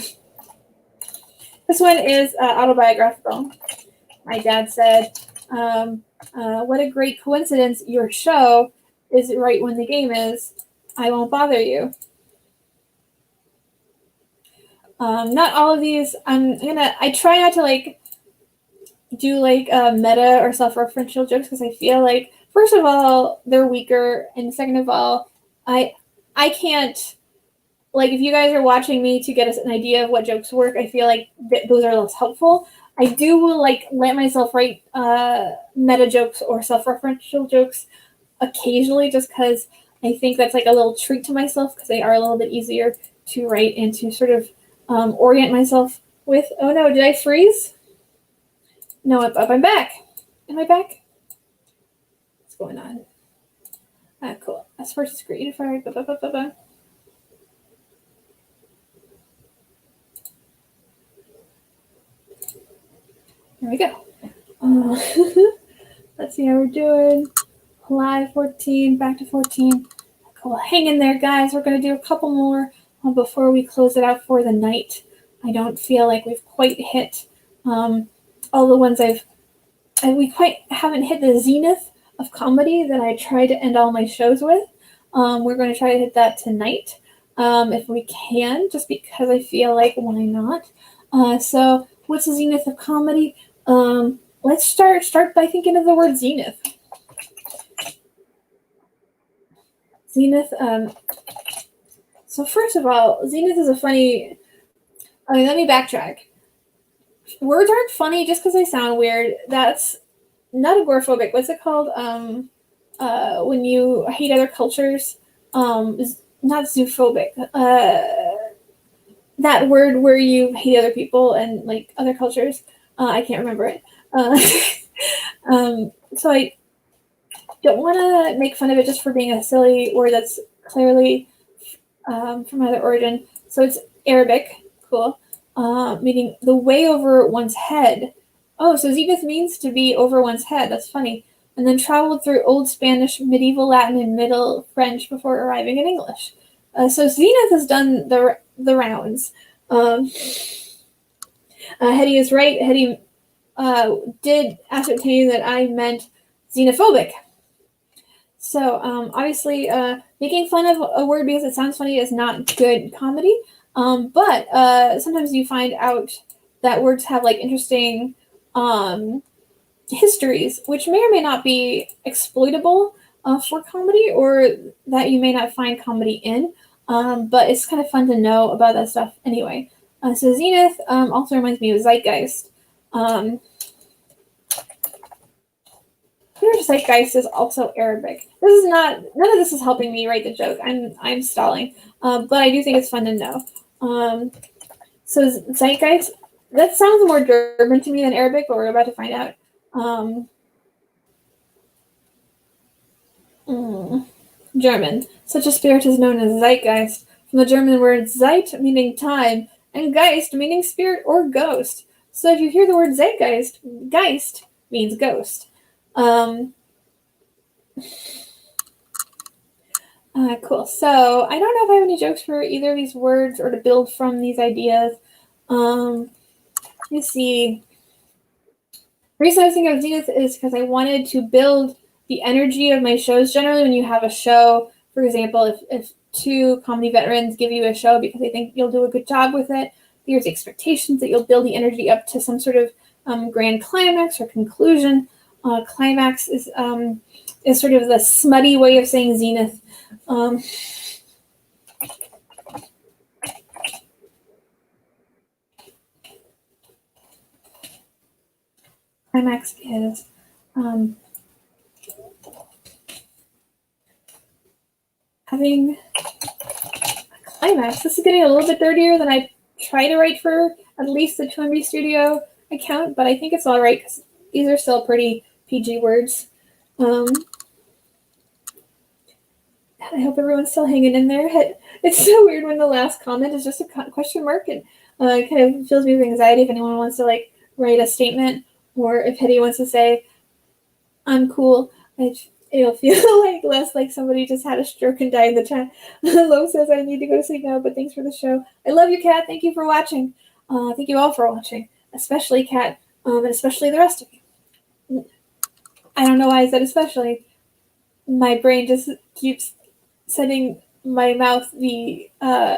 This one is autobiographical. My dad said, what a great coincidence your show is right when the game is. I won't bother you. Not all of these. I try not to like do like meta or self-referential jokes because I feel like first of all they're weaker, and second of all I can't, like, if you guys are watching me to get us an idea of what jokes work, I feel like those are less helpful. I do like let myself write meta jokes or self-referential jokes occasionally, just because I think that's like a little treat to myself because they are a little bit easier to write and to sort of orient myself with. Oh no, did I freeze? No, I'm back. Am I back? What's going on? Cool. As first is great. Here we go. Let's see how we're doing. Live 14, back to 14. Cool. Hang in there, guys. We're going to do a couple more before we close it out for the night. I don't feel like we've quite hit all the ones we quite haven't hit the zenith of comedy that I try to end all my shows with. We're going to try to hit that tonight if we can, just because I feel like why not? So what's the zenith of comedy? Let's start by thinking of the word zenith. Zenith. So first of all, zenith is a funny. Let me backtrack. Words aren't funny just because they sound weird. That's not agoraphobic. What's it called? When you hate other cultures. Not zoophobic. That word where you hate other people and like other cultures. I can't remember it. So I don't want to make fun of it just for being a silly word that's clearly from other origin. So it's Arabic. Cool. Meaning the way over one's head. Oh, so zenith means to be over one's head. That's funny. And then traveled through Old Spanish, Medieval Latin, and Middle French before arriving in English. So zenith has done the rounds. Hetty is right. Hetty did ascertain that I meant xenophobic. So obviously, making fun of a word because it sounds funny is not good comedy. But sometimes you find out that words have like interesting histories, which may or may not be exploitable for comedy, or that you may not find comedy in. But it's kind of fun to know about that stuff anyway. So zenith also reminds me of zeitgeist. Zeitgeist is also Arabic. None of this is helping me write the joke. I'm stalling, but I do think it's fun to know. So zeitgeist, that sounds more German to me than Arabic, but we're about to find out. German. Such a spirit is known as zeitgeist, from the German word Zeit, meaning time, and Geist, meaning spirit or ghost. So if you hear the word zeitgeist, Geist means ghost. Cool. So I don't know if I have any jokes for either of these words or to build from these ideas. Let me see. The reason I was thinking of zenith is because I wanted to build the energy of my shows. Generally, when you have a show, for example, if two comedy veterans give you a show because they think you'll do a good job with it, there's expectations that you'll build the energy up to some sort of grand climax or conclusion. Climax is sort of the smutty way of saying zenith. Climax is having a climax. This is getting a little bit dirtier than I try to write for at least the 2MB Studio account, but I think it's all right because these are still pretty PG words. I hope everyone's still hanging in there. It's so weird when the last comment is just a question mark, and it kind of fills me with anxiety if anyone wants to like write a statement, or if Hetty wants to say, "I'm cool." It'll feel like less like somebody just had a stroke and died in the chat. Lo says, "I need to go to sleep now, but thanks for the show." I love you, Kat. Thank you for watching. Thank you all for watching, especially Kat, and especially the rest of you. I don't know why I said especially. My brain just keeps setting my mouth the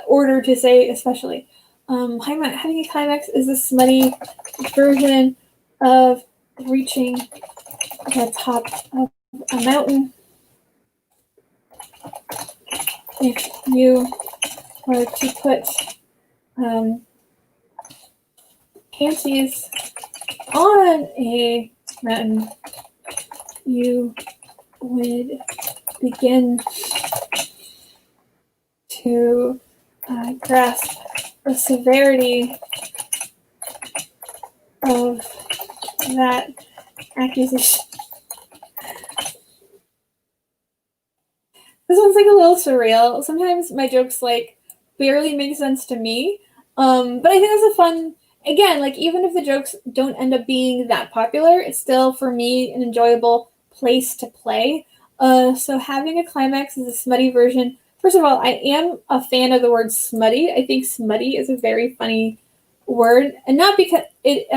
order to say especially. Having a climax is a smutty version of reaching the top of a mountain. If you were to put panties on a mountain, you would begin to grasp the severity of that accusation. This one's like a little surreal. Sometimes my jokes like barely make sense to me, but I think that's a fun. Again, like even if the jokes don't end up being that popular, it's still for me an enjoyable place to play. So having a climax is a smutty version. First of all, I am a fan of the word smutty. I think smutty is a very funny word, and not because it,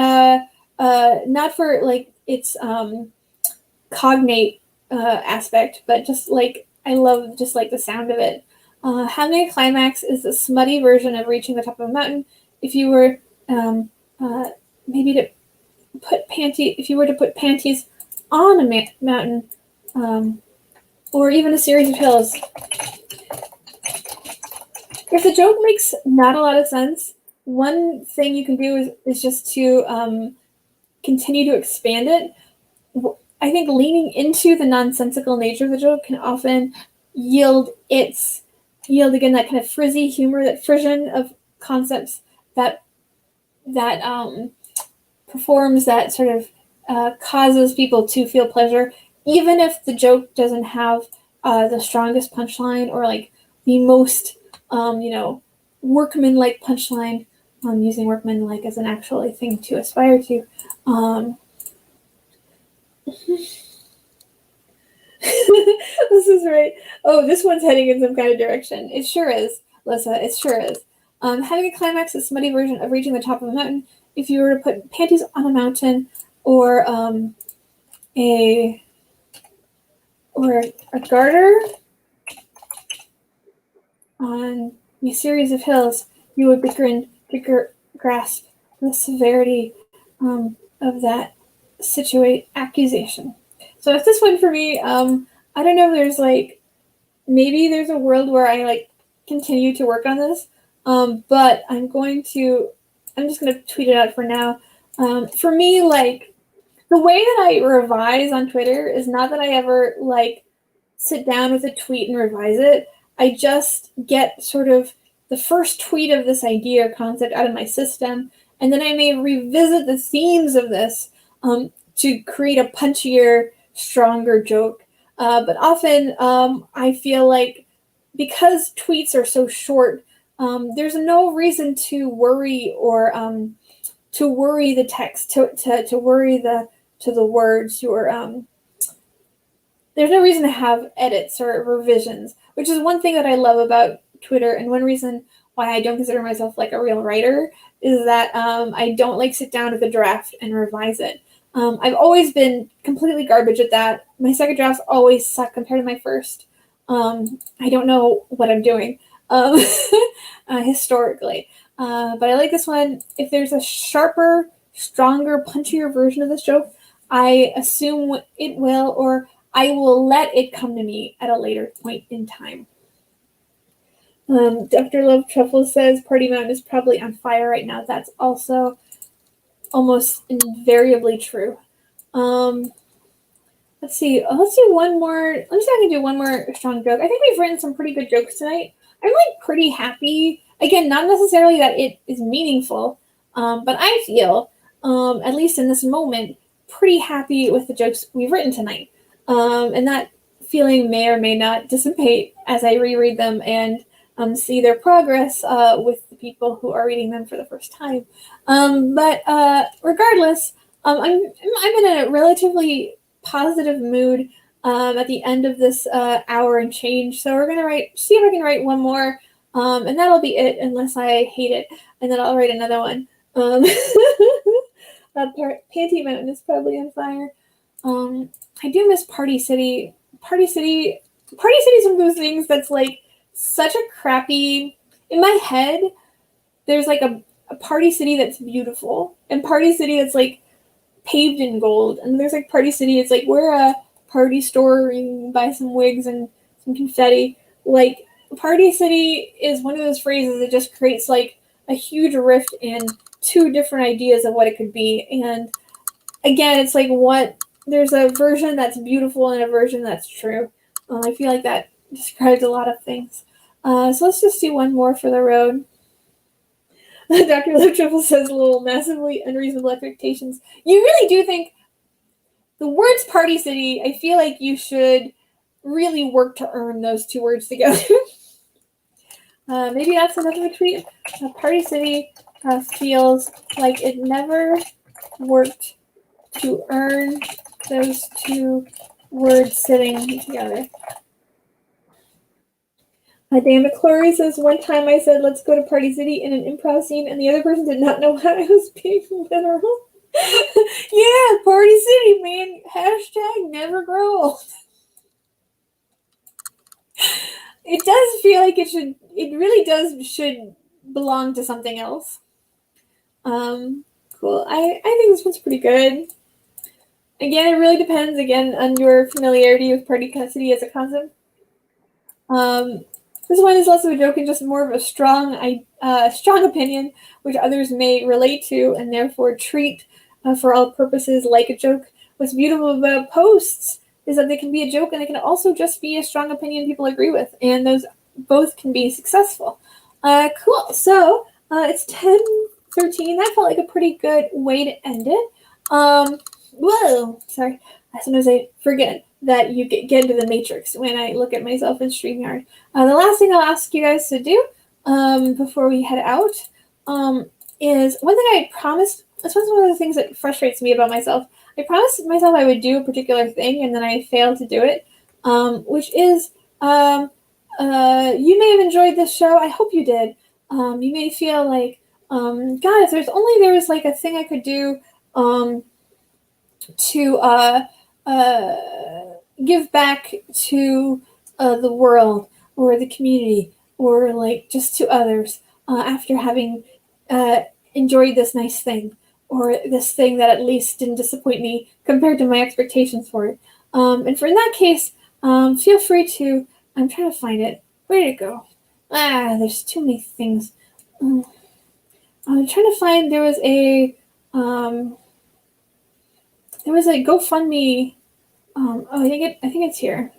not for like its cognate aspect, but just like I love just like the sound of it. Having a climax is a smutty version of reaching the top of a mountain. If you were uh, maybe to if you were to put panties on a mountain, or even a series of hills. If the joke makes not a lot of sense, one thing you can do is just to continue to expand it. I think leaning into the nonsensical nature of the joke can often yield again that kind of frizzy humor, that frisson of concepts that performs, that sort of causes people to feel pleasure, even if the joke doesn't have the strongest punchline or like the most workman-like punchline. Using workman-like as an actual thing to aspire to. This is right. Oh, this one's heading in some kind of direction. It sure is, Lissa. It sure is. Having a climax is a smutty version of reaching the top of a mountain. If you were to put panties on a mountain, or a garter on a series of hills, you would begin to grasp the severity of that accusation. So it's this one for me. I don't know if there's like, maybe there's a world where I like continue to work on this, but I'm just going to tweet it out for now. For me, like, the way that I revise on Twitter is not that I ever like sit down with a tweet and revise it. I just get sort of the first tweet of this idea or concept out of my system, and then I may revisit the themes of this to create a punchier, stronger joke. But often I feel like because tweets are so short, there's no reason to worry or to worry the text, to worry the words, or there's no reason to have edits or revisions, which is one thing that I love about Twitter, and one reason why I don't consider myself like a real writer is that I don't like sit down with a draft and revise it. I've always been completely garbage at that. My second drafts always suck compared to my first. I don't know what I'm doing historically. But I like this one. If there's a sharper, stronger, punchier version of this joke, I assume it will, or I will let it come to me at a later point in time. Dr. Love Truffle says Party Mountain is probably on fire right now. That's also almost invariably true. Let's see. Let's do one more. Let me see if I can do one more strong joke. I think we've written some pretty good jokes tonight. I'm like pretty happy. Again, not necessarily that it is meaningful, but I feel, at least in this moment, pretty happy with the jokes we've written tonight. And that feeling may or may not dissipate as I reread them and see their progress with the people who are reading them for the first time. But regardless, I'm in a relatively positive mood at the end of this hour and change. So we're gonna see if I can write one more, and that'll be it, unless I hate it, and then I'll write another one. Panty Mountain is probably on fire. I do miss Party City. Party City is one of those things that's like such a crappy. In my head, there's like a Party City that's beautiful, and Party City that's like paved in gold, and there's like Party City. It's like we're a party store and you can buy some wigs and some confetti. Like Party City is one of those phrases that just creates like a huge rift in two different ideas of what it could be. And again, it's like there's a version that's beautiful and a version that's true. I feel like that describes a lot of things. So let's just do one more for the road. Dr. Lip Triple says little massively unreasonable expectations. You really do think the words Party City, I feel like you should really work to earn those two words together. Maybe that's enough of a tweet. Party City feels like it never worked to earn those two words sitting together. Diana Clory says, one time I said, let's go to Party City in an improv scene, and the other person did not know what I was being literal. Yeah, Party City, man. Hashtag never grow old. It does feel like it really should belong to something else. Cool. I think this one's pretty good. Again, it really depends, on your familiarity with Party City as a concept. This one is less of a joke and just more of a strong opinion, which others may relate to and therefore treat for all purposes like a joke. What's beautiful about posts is that they can be a joke and they can also just be a strong opinion people agree with, and those both can be successful. Cool. So it's 10:13. That felt like a pretty good way to end it. Whoa, sorry. Sometimes I forget that you get into the matrix when I look at myself in StreamYard. The last thing I'll ask you guys to do before we head out is one thing I promised. This was one of the things that frustrates me about myself. I promised myself I would do a particular thing, and then I failed to do it, which is you may have enjoyed this show. I hope you did. You may feel like, God, if there was like a thing I could do to give back to the world or the community or like just to others after having enjoyed this nice thing or this thing that at least didn't disappoint me compared to my expectations for it. And for in that case, feel free to, I'm trying to find it. Where did it go? There's too many things. I'm trying to find, there was a GoFundMe. I think it's here.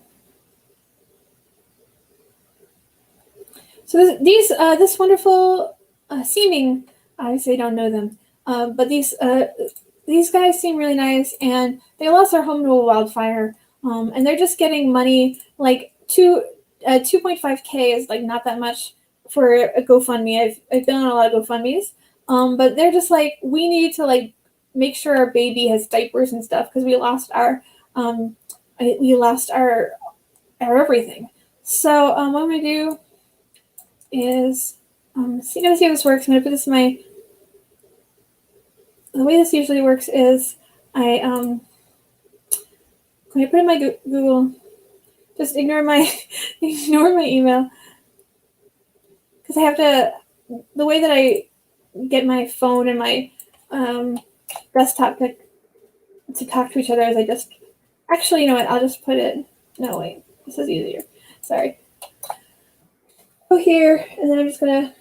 So this wonderful seeming, obviously I don't know them, but these guys seem really nice, and they lost their home to a wildfire, and they're just getting money, like 2.5K is like not that much for a GoFundMe. I've been on a lot of GoFundMes, but they're just like, we need to like make sure our baby has diapers and stuff because we lost our everything. So what I'm gonna do is gonna see if this works. I'm gonna put this in the way this usually works is I'm gonna put in my Google. Just ignore my email because I have to. The way that I get my phone and my desktop to talk to each other is I just actually, you know what? I'll just put it. No, wait. This is easier. Sorry. Go here, and then I'm just gonna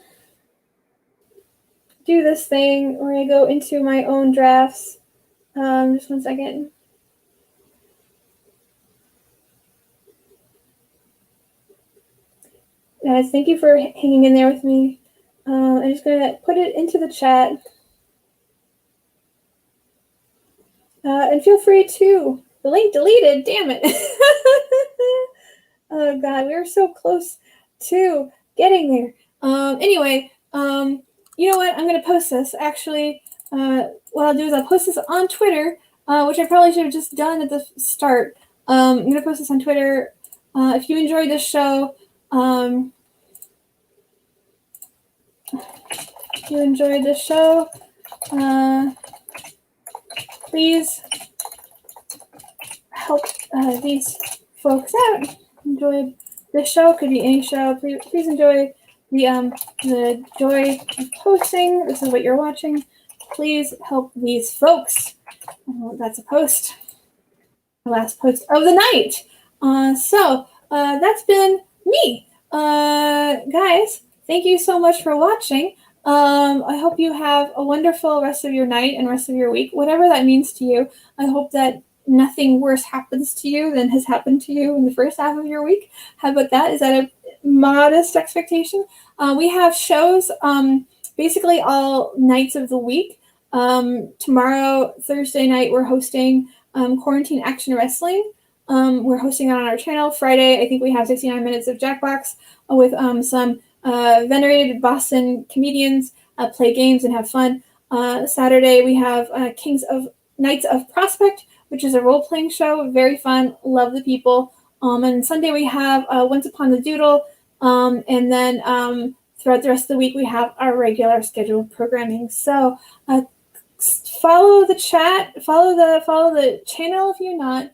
do this thing where I go into my own drafts. Just 1 second. Guys, thank you for hanging in there with me. I'm just gonna put it into the chat. And feel free to, the link deleted, damn it. Oh God, we were so close to getting there. Anyway, you know what? I'm gonna post this. Actually, what I'll do is I'll post this on Twitter, which I probably should have just done at the start. I'm gonna post this on Twitter. If you enjoyed this show, please help these folks out. Enjoyed this show, could be any show. Please enjoy the joy of posting. This is what you're watching. Please help these folks. Oh, that's a post. The last post of the night. So that's been me. Guys, thank you so much for watching. I hope you have a wonderful rest of your night and rest of your week, whatever that means to you. I hope that nothing worse happens to you than has happened to you in the first half of your week. How about that? Is that a modest expectation? We have shows basically all nights of the week. Tomorrow, Thursday night, we're hosting Quarantine Action Wrestling. We're hosting it on our channel. Friday, I think we have 69 minutes of Jackbox with some venerated Boston comedians play games and have fun. Saturday, we have Knights of Prospect which is a role-playing show. Very fun. Love the people. And Sunday we have Once Upon the Doodle. And then throughout the rest of the week, we have our regular scheduled programming. So follow the chat, follow the channel if you're not.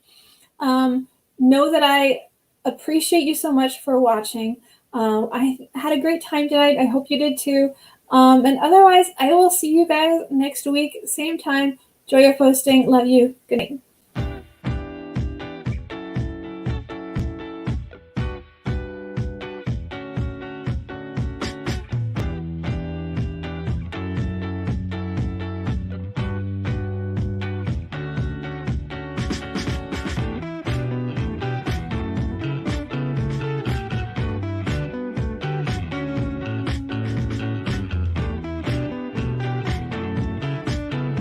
Know that I appreciate you so much for watching. I had a great time tonight. I hope you did too. And otherwise, I will see you guys next week, same time. Enjoy your posting. Love you. Good night.